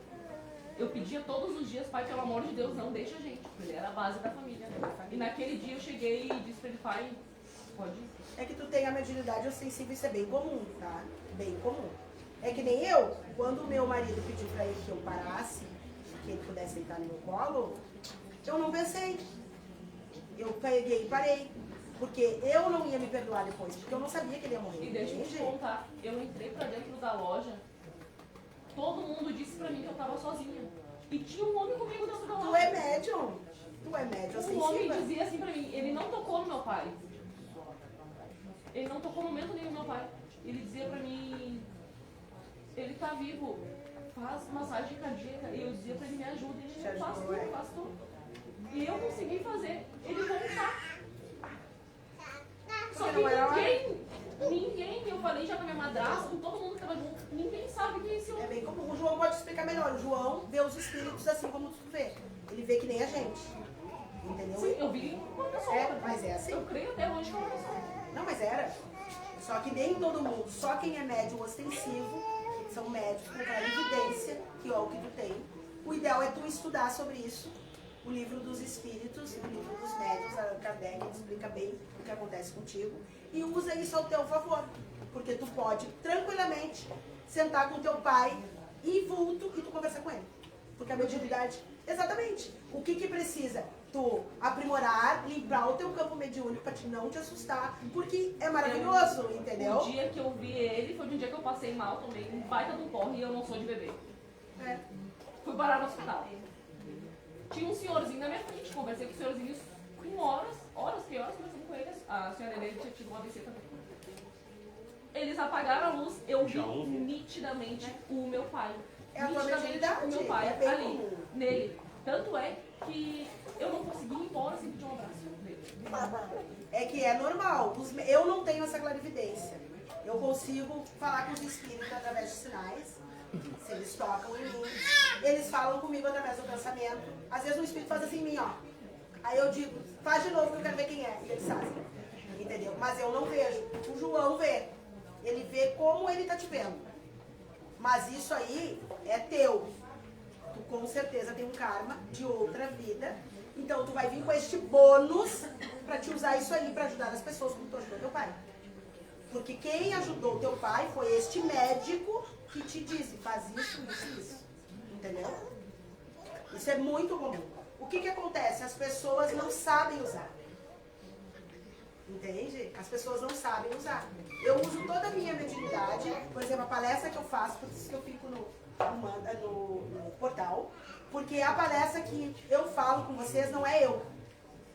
eu pedia todos os dias, pai, pelo amor de Deus, não deixa a gente, porque ele era a base da família. E naquele dia eu cheguei e disse pra ele, pai, pode ir. É que tu tem a mediunidade ostensiva, isso é bem comum, tá? Bem comum. É que nem eu, quando o meu marido pediu pra ele que eu parasse, que ele pudesse deitar no meu colo, eu não pensei. Eu peguei e parei. Porque eu não ia me perdoar depois, porque eu não sabia que ele ia morrer. E deixa eu te contar, eu entrei pra dentro da loja, todo mundo disse pra mim que eu tava sozinha. E tinha um homem comigo dentro da loja. Tu é médium. Tu é médium ostensiva. O homem dizia assim pra mim, ele não tocou no meu pai. Ele não tocou no momento nenhum no meu pai. Ele dizia pra mim, ele tá vivo, faz massagem cardíaca. E eu dizia pra ele, me ajuda. Ele faz tudo. E eu consegui fazer ele voltar. Só que ninguém, eu falei já com a minha madrasta, com todo mundo que tava junto, ninguém sabe quem é esse homem. É bem comum. O João pode explicar melhor. O João vê os espíritos assim como tu vê. Ele vê que nem a gente. Entendeu? Sim, eu vi uma pessoa. Mas é assim. Eu creio até hoje que é uma pessoa. Não, mas era. Só que nem todo mundo, só quem é médium ostensivo, são médios com aquela evidência, que é o que tu tem. O ideal é tu estudar sobre isso. O livro dos espíritos, o livro dos médiuns, a Kardec explica bem o que acontece contigo. E usa isso ao teu favor. Porque tu pode tranquilamente sentar com teu pai em vulto e tu conversar com ele. Porque a mediunidade... Exatamente. O que precisa? Tu aprimorar, limpar o teu campo mediúnico pra não te assustar. Porque é maravilhoso, entendeu? O dia que eu vi ele foi um dia que eu passei mal, tomei um baita de um porre e eu não sou de bebê. Fui parar no hospital. Tinha um senhorzinho na minha frente, conversei com o senhorzinho com horas conversando com eles. A senhora Helena tinha tido um AVC também. Eles apagaram a luz, eu vi nitidamente o meu pai. É a tua mediunidade, o meu pai é bem ali, comum. nele. Tanto é que eu não consegui ir embora sem pedir um abraço dele. É que é normal. Eu não tenho essa clarividência. Eu consigo falar com os espíritos através de sinais. Se eles tocam em mim, eles falam comigo através do pensamento. Às vezes um espírito faz assim em mim, ó. Aí eu digo, faz de novo que eu quero ver quem é. E eles fazem. Entendeu? Mas eu não vejo. O João vê. Ele vê como ele tá te vendo. Mas isso aí é teu. Tu com certeza tem um karma de outra vida. Então tu vai vir com este bônus pra te usar isso aí pra ajudar as pessoas como tu ajudou teu pai. Porque quem ajudou teu pai foi este médico que te disse, faz isso, isso, isso. Entendeu? Isso é muito comum. O que acontece? As pessoas não sabem usar. Entende? As pessoas não sabem usar. Eu uso toda a minha mediunidade, por exemplo, a palestra que eu faço, por isso que eu fico no portal, porque a palestra que eu falo com vocês não é eu.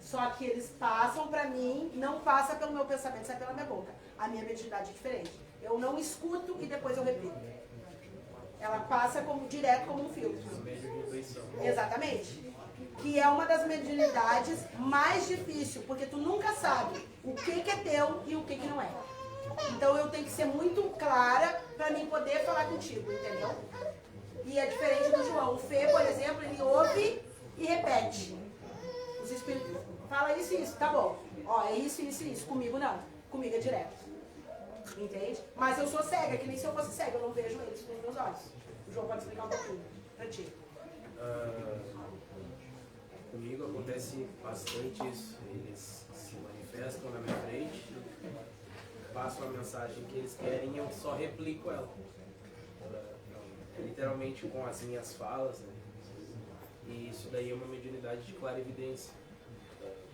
Só que eles passam pra mim, não passa pelo meu pensamento, sai pela minha boca. A minha mediunidade é diferente. Eu não escuto e depois eu repito. Ela passa direto como um filtro. Exatamente. Que é uma das mediunidades mais difíceis, porque tu nunca sabe o que é teu e o que não é. Então eu tenho que ser muito clara para mim poder falar contigo, entendeu? E é diferente do João. O Fê, por exemplo, ele ouve e repete. Os espíritos falam isso e isso, tá bom. Ó, é isso, isso e isso. Comigo não. Comigo é direto. Entende? Mas eu sou cega, que nem se eu fosse cega, eu não vejo eles com os meus olhos. O João pode explicar um pouquinho pra ti. Comigo acontece bastante isso. Eles se manifestam na minha frente, passam a mensagem que eles querem e eu só replico ela. Literalmente com as minhas falas, né? E isso daí é uma mediunidade de clarividência.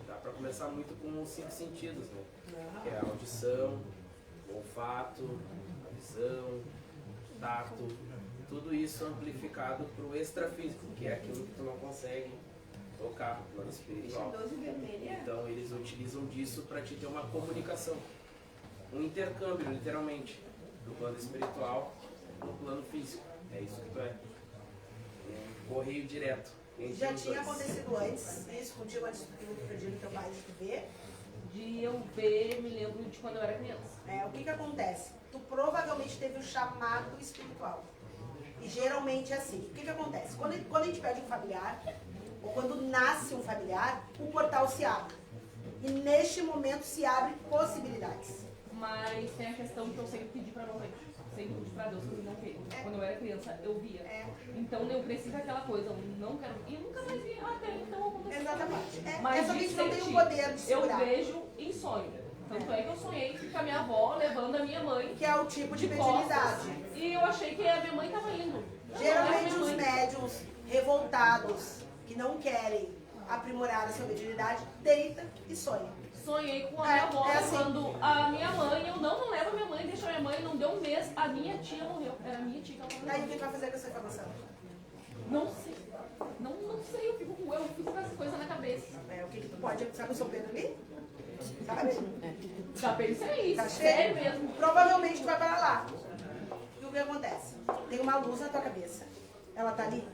Dá para começar muito com os 5 sentidos, né? Que é a audição, o olfato, a visão, o tato, tudo isso amplificado para o extrafísico, que é aquilo que tu não consegue tocar no plano espiritual. Então eles utilizam disso para te ter uma comunicação, um intercâmbio, literalmente, do plano espiritual no plano físico. É isso que tu é. Um correio direto. Já tinha acontecido antes, isso contigo antes do pedido teu pai de tu ver? De eu ver, me lembro de quando eu era criança. O que acontece? Tu provavelmente teve o chamado espiritual. E geralmente é assim. O que acontece? Quando a gente pede um familiar, ou quando nasce um familiar, o portal se abre. E neste momento se abrem possibilidades. Mas tem a questão que eu sempre pedi pra mamãe. Sempre pedi pra Deus que ele não veio. Quando eu era criança, eu via. Então eu cresci com aquela coisa, eu não quero. E nunca mais vi até então acontecer. Exatamente. Mas só que a gente não tem o sentir, poder de segurar. eu vejo em sonho. Tanto é que eu sonhei com a minha avó levando a minha mãe. Que é o tipo de costas, mediunidade. e eu achei que a minha mãe estava indo. Geralmente os médiuns revoltados, que não querem aprimorar a sua mediunidade, deita e sonha. Sonhei com a minha avó assim. levando a minha mãe. Eu não levo a minha mãe, deixa a minha mãe, não deu um mês, a minha tia morreu. Era a minha tia que ela morreu. Aí o que vai fazer com essa informação? Não sei. Não sei, eu fico com essa coisa na cabeça. O que tu pode, sabe o São Pedro ali? Sabe? Já pensei isso, Tá sério cheio? mesmo. Provavelmente tu vai para lá. E o que acontece? Tem uma luz na tua cabeça. Ela tá ali.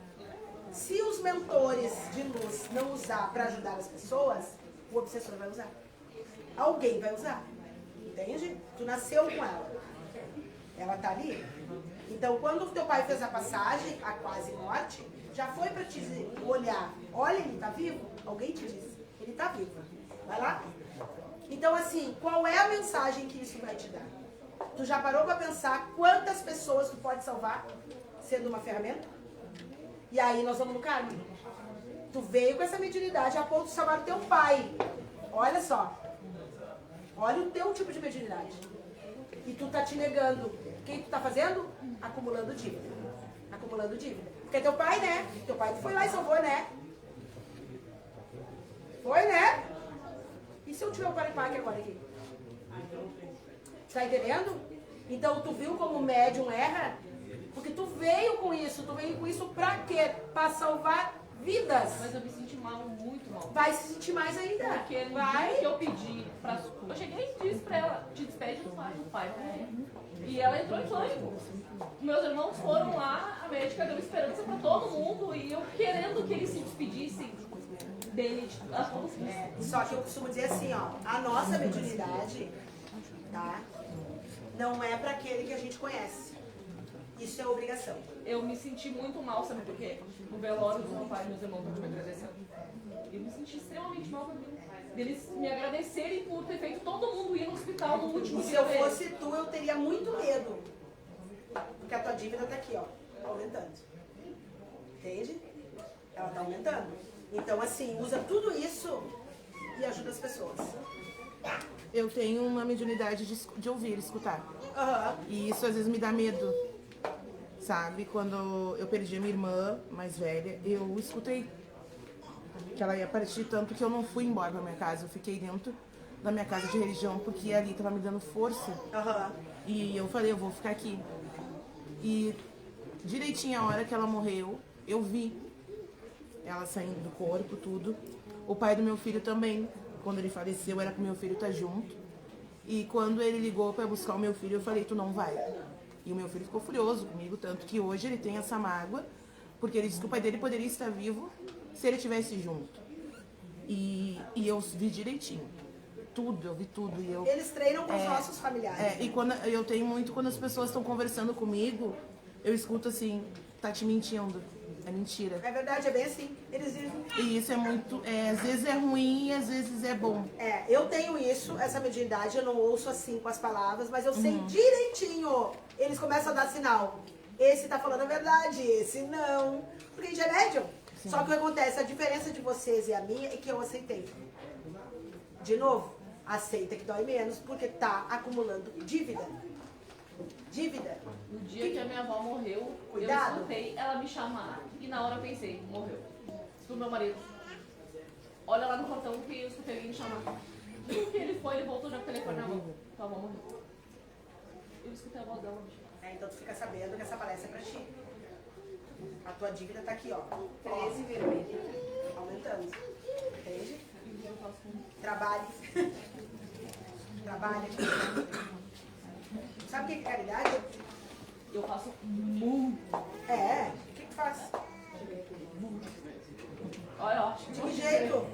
Se os mentores de luz não usar para ajudar as pessoas, o obsessor vai usar. Alguém vai usar. Entende? Tu nasceu com ela. Ela tá ali. Então, quando o teu pai fez a passagem, a quase morte, já foi para te olhar. Olha, ele tá vivo? Alguém te disse. Ele tá vivo. Vai lá. Então, assim, qual é a mensagem que isso vai te dar? Tu já parou para pensar quantas pessoas tu pode salvar sendo uma ferramenta? E aí nós vamos no karma. Tu veio com essa mediunidade a ponto de salvar o teu pai. Olha só. Olha o teu tipo de mediunidade. E tu tá te negando. O que tu tá fazendo? Acumulando dívida. Acumulando dívida. Porque é teu pai, né? Teu pai foi lá e salvou, né? Foi, né? E se eu tiver um paripaque agora aqui? Tá entendendo? Então tu viu como o médium erra? Porque tu veio com isso pra quê? Pra salvar vidas. Mas eu me senti mal, muito mal. Vai se sentir mais ainda. Porque no dia que eu pedi pra... Eu cheguei e disse pra ela, te despede do pai vai morrer. E ela entrou em pânico. Meus irmãos foram lá, a médica deu esperança pra todo mundo e eu querendo que eles se despedissem. dele, a todos. Só que eu costumo dizer assim, ó, a nossa mediunidade, tá? Não é para aquele que a gente conhece. Isso é obrigação. Eu me senti muito mal, sabe por quê? No velório do meu pai e meus irmãos me agradecendo. Eu me senti extremamente mal com aquilo. Eles me agradecerem por ter feito todo mundo ir no hospital no último E se dia eu deles. fosse tu, eu teria muito medo. Porque a tua dívida tá aqui, ó, aumentando. Entende? Ela tá aumentando. Então, assim, usa tudo isso e ajuda as pessoas. Eu tenho uma mediunidade de ouvir, escutar. Aham. E isso às vezes me dá medo. Sabe? Quando eu perdi a minha irmã mais velha, eu escutei que ela ia partir, tanto que eu não fui embora pra minha casa. Eu fiquei dentro da minha casa de religião, porque ali tava me dando força. Aham. E eu falei, eu vou ficar aqui. E direitinho a hora que ela morreu, eu vi ela saindo do corpo, tudo. O pai do meu filho também, quando ele faleceu, era pro meu filho estar junto. E quando ele ligou para buscar o meu filho, eu falei, tu não vai. E o meu filho ficou furioso comigo, tanto que hoje ele tem essa mágoa, porque ele disse que o pai dele poderia estar vivo se ele estivesse junto. E eu vi direitinho. Tudo, eu vi tudo. E eu, Eles treinam com os nossos familiares. e quando eu tenho muito, quando as pessoas estão conversando comigo, eu escuto assim, tá te mentindo. É mentira. É verdade, é bem assim. Eles dizem. E isso é muito, às vezes é ruim e às vezes é bom. Eu tenho isso, essa mediunidade, eu não ouço assim com as palavras, mas eu sei direitinho. Eles começam a dar sinal. Esse tá falando a verdade, esse não. Porque a gente é médium. Só que o que acontece, a diferença de vocês e a minha é que eu aceitei. De novo, aceita que dói menos, porque tá acumulando dívida. Dívida. No dia que a minha avó morreu, Cuidado. eu escutei ela me chamar e na hora eu pensei, morreu. Pro meu marido. Olha lá no portão que eu escutei ele me chamar. E que ele foi, ele voltou já com o telefone na mão. Tua avó morreu. Eu escutei a voz dela me chamar. Então tu fica sabendo que essa palestra é pra ti. A tua dívida tá aqui, ó. 13 vermelho. Aumentando. Entende? Trabalhe. Trabalhe. Sabe o que é caridade? Eu faço muito. O que tu faz? Olha, ó. De que jeito?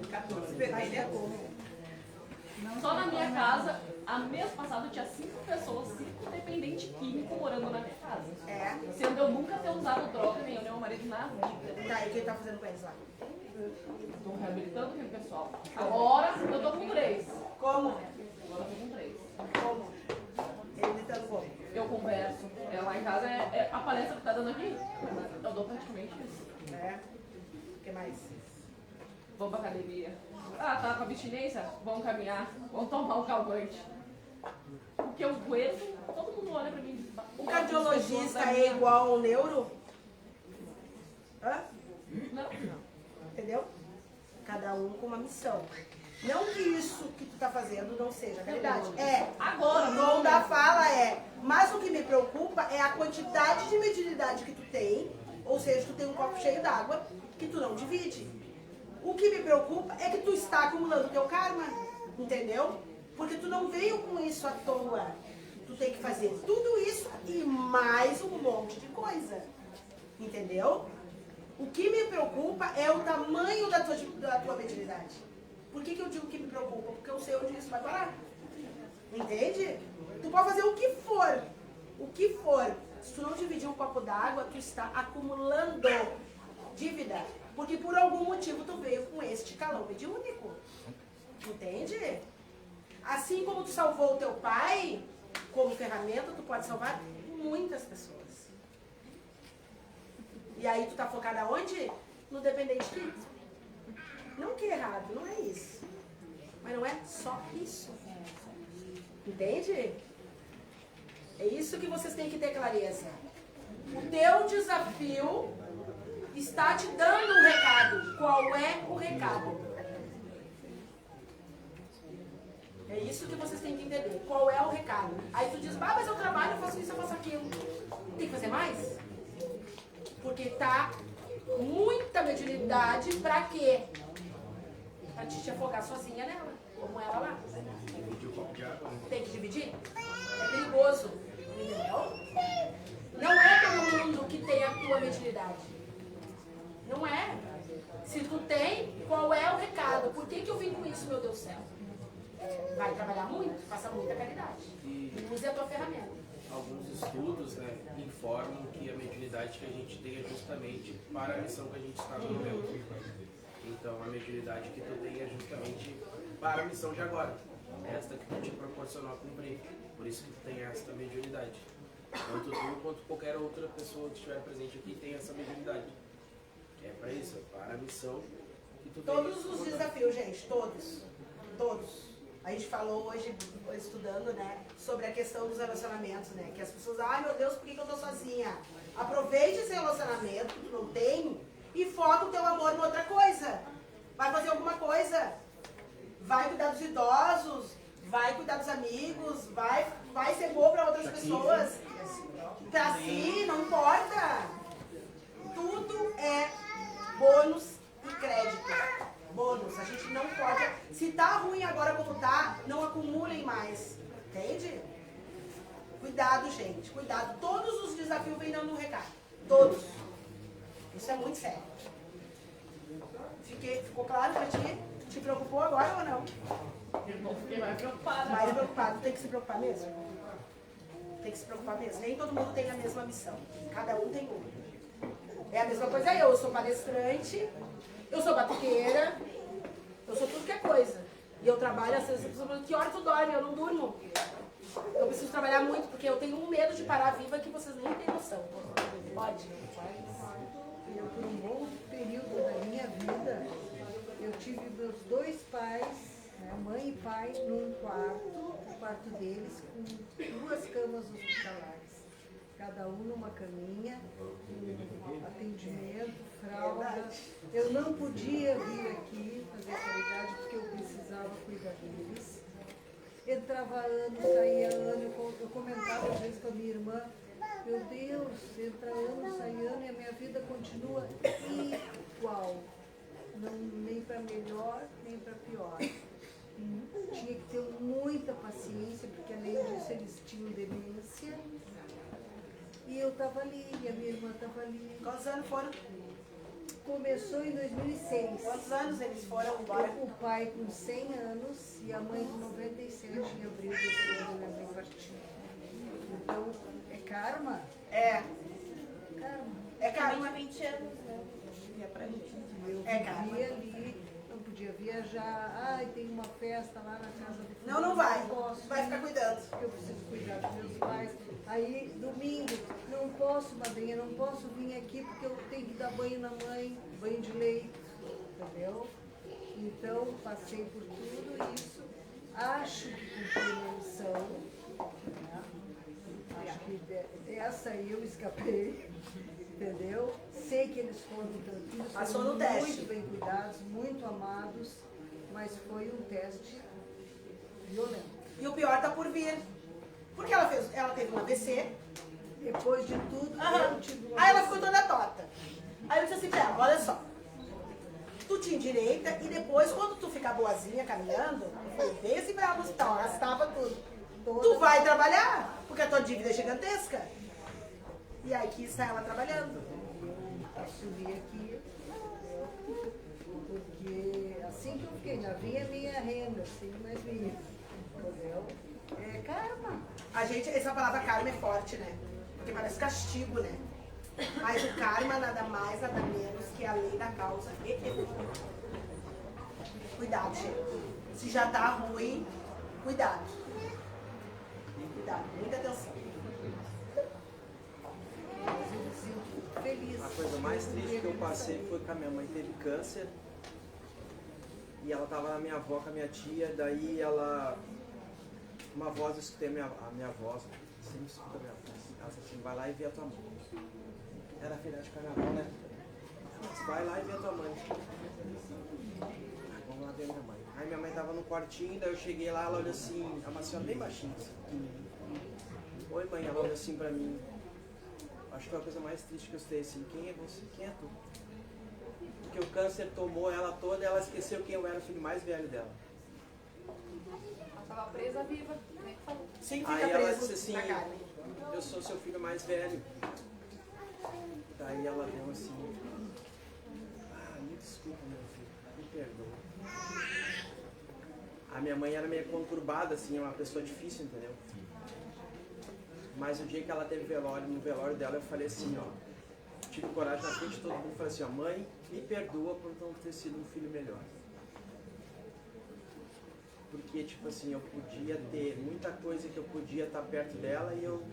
14 vermelho. Só na minha casa, a mês passado tinha 5 pessoas, 5 dependentes químicos morando na minha casa. Sendo eu nunca ter usado droga, nem eu, nem meu marido, nada. Tá, e o que tá fazendo com eles lá? Estou reabilitando aquele pessoal. Agora eu tô com 3. Como? Agora eu tô com 3. Como? Ele gritando como? Eu converso. Lá em casa é a palestra que tá dando aqui. Eu dou praticamente isso. O que mais? Vamos pra academia. Tá com abstinência? Vamos caminhar. Vamos tomar um calmante. Porque eu aguento, todo mundo olha pra mim e diz, O cardiologista é igual ao neuro? Não. Entendeu? Cada um com uma missão. Não que isso que tu tá fazendo não seja verdade. Agora, o dom da fala mas o que me preocupa é a quantidade de mediunidade que tu tem, ou seja, tu tem um copo cheio d'água que tu não divide. O que me preocupa é que tu está acumulando teu karma, entendeu? Porque tu não veio com isso à toa. Tu tem que fazer tudo isso e mais um monte de coisa, entendeu? O que me preocupa é o tamanho da tua mediunidade. Por que eu digo que me preocupa? Porque eu sei onde isso vai parar. Entende? Tu pode fazer o que for. O que for. Se tu não dividir um copo d'água, tu está acumulando dívida. Porque por algum motivo tu veio com este calão mediúnico. Entende? Assim como tu salvou o teu pai, como ferramenta, tu pode salvar muitas pessoas. E aí tu tá focada onde? No dependente químico. Não que é errado, não é isso. Mas não é só isso. Entende? É isso que vocês têm que ter clareza. O teu desafio está te dando um recado. Qual é o recado? É isso que vocês têm que entender. Qual é o recado? Aí tu diz, mas eu trabalho, eu faço isso, eu faço aquilo. Tem que fazer mais? Porque tá muita mediunidade pra quê? Pra te afogar sozinha nela, como ela lá. Tem que dividir? É perigoso, entendeu? Não é todo mundo que tem a tua mediunidade. Não é. Se tu tem, qual é o recado? Por que eu vim com isso, meu Deus do céu? Vai trabalhar muito, faça muita caridade. Use a tua ferramenta. Alguns estudos, né, informam que a mediunidade que a gente tem é justamente para a missão que a gente está no momento. Então, a mediunidade que tu tem é justamente para a missão de agora. Esta que tu te proporcionou a cumprir. Por isso que tu tem esta mediunidade. Tanto tu quanto qualquer outra pessoa que estiver presente aqui tem essa mediunidade. É para isso, é para a missão que tu tem. Todos os desafios, gente, todos. Todos. A gente falou hoje, estudando, né, sobre a questão dos relacionamentos, né? Que as pessoas, ai meu Deus, por que eu tô sozinha? Aproveite esse relacionamento que tu não tem e foca o teu amor em outra coisa. Vai fazer alguma coisa. Vai cuidar dos idosos, vai cuidar dos amigos, vai ser bom para outras pessoas. Pra si, não importa. Tudo é bônus e crédito. Bônus, a gente não pode. Se tá ruim agora como tá, não acumulem mais. Entende? Cuidado, gente. Cuidado. Todos os desafios vêm dando um recado. Todos. Isso é muito sério. Ficou claro pra ti? Te preocupou agora ou não? Eu fiquei mais preocupada. Mais preocupado. Tem que se preocupar mesmo? Tem que se preocupar mesmo. Nem todo mundo tem a mesma missão. Cada um tem uma. É a mesma coisa eu sou palestrante, eu sou batuqueira, eu sou tudo que é coisa. E eu trabalho, às vezes, que hora tu dorme? Eu não durmo. Eu preciso trabalhar muito, porque eu tenho um medo de parar viva que vocês nem têm noção. Pode? Eu, por um bom período da minha vida, eu tive meus dois pais, né, mãe e pai, num quarto, o quarto deles, com 2 camas hospitalares. Cada um numa caminha, com atendimento, fralda. Eu não podia vir aqui fazer caridade porque eu precisava cuidar deles. Entrava ano, saía ano, eu comentava às vezes com a minha irmã, meu Deus, entra ano, sai ano e a minha vida continua igual. Não, nem para melhor, nem para pior. Tinha que ter muita paciência, porque além disso eles tinham demência. E eu estava ali, e a minha irmã estava ali. Quantos anos foram? Começou em 2006. Quantos anos eles foram embora? O pai com 100 anos e a mãe com 97 em abril desse ano, minha mãe partiu. Então, é karma? É. Karma. É karma. 20 anos, né? Eu vivia ali, não podia viajar. Ai, tem uma festa lá na casa do filho. Não vai. Não posso. Vai ficar cuidando. Porque eu preciso cuidar dos meus pais. Aí, domingo, não posso, madrinha, não posso vir aqui porque eu tenho que dar banho na mãe, banho de leite, entendeu? Então, passei por tudo isso. Acho que cumpri a minha missão. Né? Acho que dessa aí eu escapei, entendeu? Sei que eles foram tranquilos, Passou foram no teste. muito bem cuidados, muito amados, mas foi um teste violento. E o pior tá por vir. Porque ela teve um AVC. Depois de tudo, eu tive um Aí ela AVC. ficou toda torta. Aí eu disse assim pra ela, olha só. Tu te endireita e depois, quando tu ficar boazinha caminhando, eu falei, vem assim pra ela no hospital, arrastava tudo. Tu vai trabalhar, porque a tua dívida é gigantesca. E aí que está ela trabalhando. Assumi aqui, porque assim que eu fiquei, já vinha minha renda, assim, mas vinha, entendeu? É karma. A gente, essa palavra karma é forte, né? Porque parece castigo, né? Mas o karma nada mais, nada menos que a lei da causa e efeito. Cuidado, gente. Se já tá ruim, cuidado. Cuidado, muita atenção. Feliz. A coisa mais triste que eu passei foi que a minha mãe teve câncer e ela tava na minha avó com a minha tia, daí ela, uma voz, eu escutei a minha voz, sempre escuta a minha voz, ela disse assim, vai lá e vê a tua mãe. Era feriado de carnaval, né? Ela disse, vai lá e vê a tua mãe. Vamos lá ver a minha mãe. Aí minha mãe tava no quartinho, daí eu cheguei lá, ela olhou assim, uma senhora bem baixinha, assim. Oi mãe, ela olhou assim pra mim. Acho que foi a coisa mais triste que eu sei, assim, quem é você? Quem é tu? Porque o câncer tomou ela toda e ela esqueceu quem eu era, o filho mais velho dela. Ela estava presa viva, né? Que falou. Sim, fica Aí ela preso disse na assim, carne. eu sou seu filho mais velho. Daí ela deu assim, me desculpa, meu filho, me perdoa. A minha mãe era meio conturbada, assim, é uma pessoa difícil, entendeu? Mas o dia que ela teve velório, no velório dela, eu falei assim, ó, tive coragem na frente de todo mundo, falei assim, ó, mãe, me perdoa por não ter sido um filho melhor. Porque, tipo assim, eu podia ter muita coisa que eu podia estar perto dela e eu...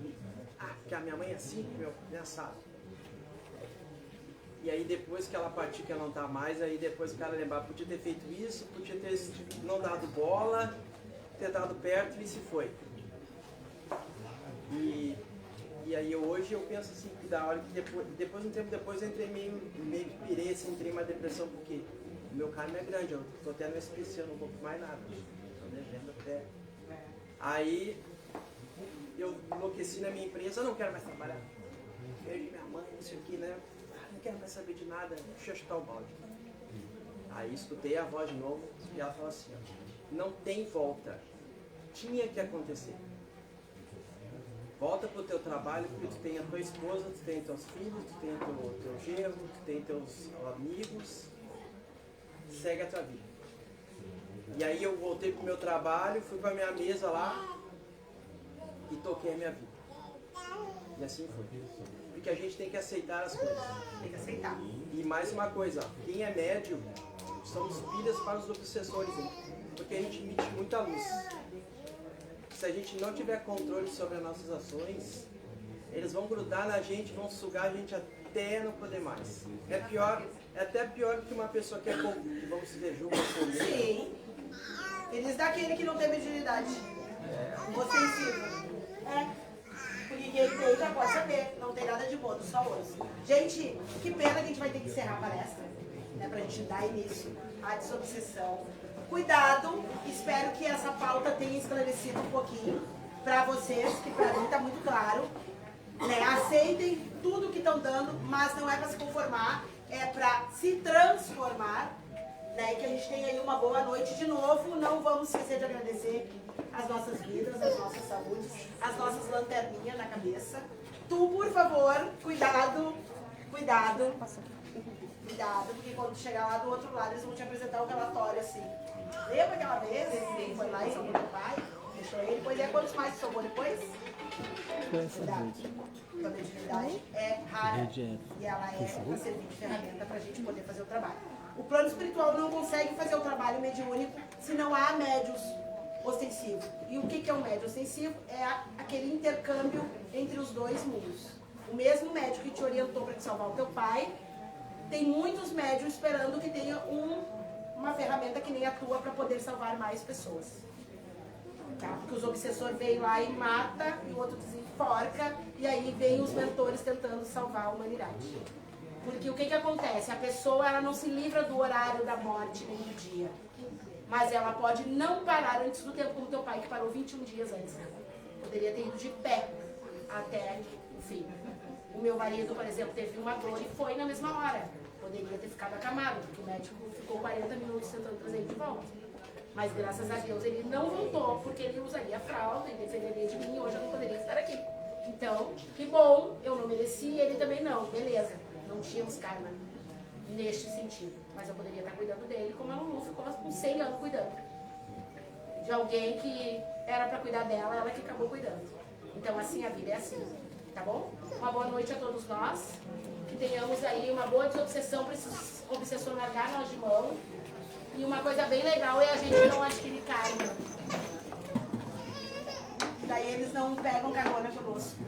porque a minha mãe é assim, meu, é assado. E aí depois que ela partiu, que ela não tá mais, aí depois o cara lembrar, podia ter feito isso, podia ter não dado bola, ter dado perto e se foi. E aí hoje eu penso assim, que da hora que depois um tempo depois eu entrei meio que pirei, assim, entrei em uma depressão, porque o meu karma é grande, eu tô até no SPC, eu não vou mais nada. Tô devendo até. Aí eu enlouqueci na minha empresa, eu não quero mais trabalhar. Perdi minha mãe, não sei o que, né? Não quero mais saber de nada, deixa eu chutar o balde. Aí escutei a voz de novo e ela falou assim, ó, não tem volta, tinha que acontecer. Volta pro teu trabalho, porque tu tem a tua esposa, tu tem teus filhos, tu tem teu genro, tu tem teus amigos, segue a tua vida. E aí eu voltei pro meu trabalho, fui pra minha mesa lá e toquei a minha vida. E assim foi. Porque a gente tem que aceitar as coisas. Tem que aceitar. E mais uma coisa, ó, quem é médium, somos pilhas para os obsessores, hein? Porque a gente emite muita luz. Se a gente não tiver controle sobre as nossas ações, eles vão grudar na gente, vão sugar a gente até não poder mais. É pior, é até pior do que uma pessoa que é, vamos dizer, julga por Sim. Eles daquele que não tem mediunidade. Ostensivo. Porque quem tem já pode saber, não tem nada de bônus, só osso. Gente, que pena que a gente vai ter que encerrar a palestra, né, pra gente dar início à desobsessão. Cuidado, espero que essa pauta tenha esclarecido um pouquinho para vocês, que para mim está muito claro. Né? Aceitem tudo que estão dando, mas não é para se conformar, é para se transformar. Né? Que a gente tenha aí uma boa noite de novo. Não vamos esquecer de agradecer as nossas vidas, as nossas saúdes, as nossas lanterninhas na cabeça. Tu, por favor, cuidado, cuidado. Cuidado, porque quando chegar lá do outro lado, eles vão te apresentar um relatório assim. Lembra aquela vez? Ele foi lá e salvou teu pai, deixou ele. Pois é, quantos mais tu salvou depois? Cuidado. A mediunidade é rara e ela é para servir de ferramenta para a gente poder fazer o trabalho. O plano espiritual não consegue fazer o trabalho mediúnico se não há médios ostensivos. E o que é um médio ostensivo? É aquele intercâmbio entre os dois mundos. O mesmo médico que te orientou para te salvar o teu pai, tem muitos médios esperando que tenha uma ferramenta que nem a tua para poder salvar mais pessoas. Tá? Porque os obsessores vêm lá e mata, e o outro desenforca, e aí vem os mentores tentando salvar a humanidade. Porque o que acontece? A pessoa ela não se livra do horário da morte nem do dia. Mas ela pode não parar antes do tempo, como teu pai, que parou 21 dias antes. Né? Poderia ter ido de pé até o fim. O meu marido, por exemplo, teve uma dor e foi na mesma hora. Poderia ter ficado acamado, porque o médico ficou 40 minutos tentando trazer ele de volta. Mas graças a Deus ele não voltou, porque ele usaria fralda e defenderia de mim e hoje eu não poderia estar aqui. Então, que bom, eu não mereci, ele também não, beleza. Não tínhamos karma neste sentido. Mas eu poderia estar cuidando dele, como a Lulu ficou com 100 anos cuidando. De alguém que era para cuidar dela, ela que acabou cuidando. Então assim, a vida é assim. Tá bom? Uma boa noite a todos nós. Que tenhamos aí uma boa desobsessão para esses obsessores largar nós de mão. E uma coisa bem legal é a gente não adquirir karma. Daí eles não pegam carona conosco.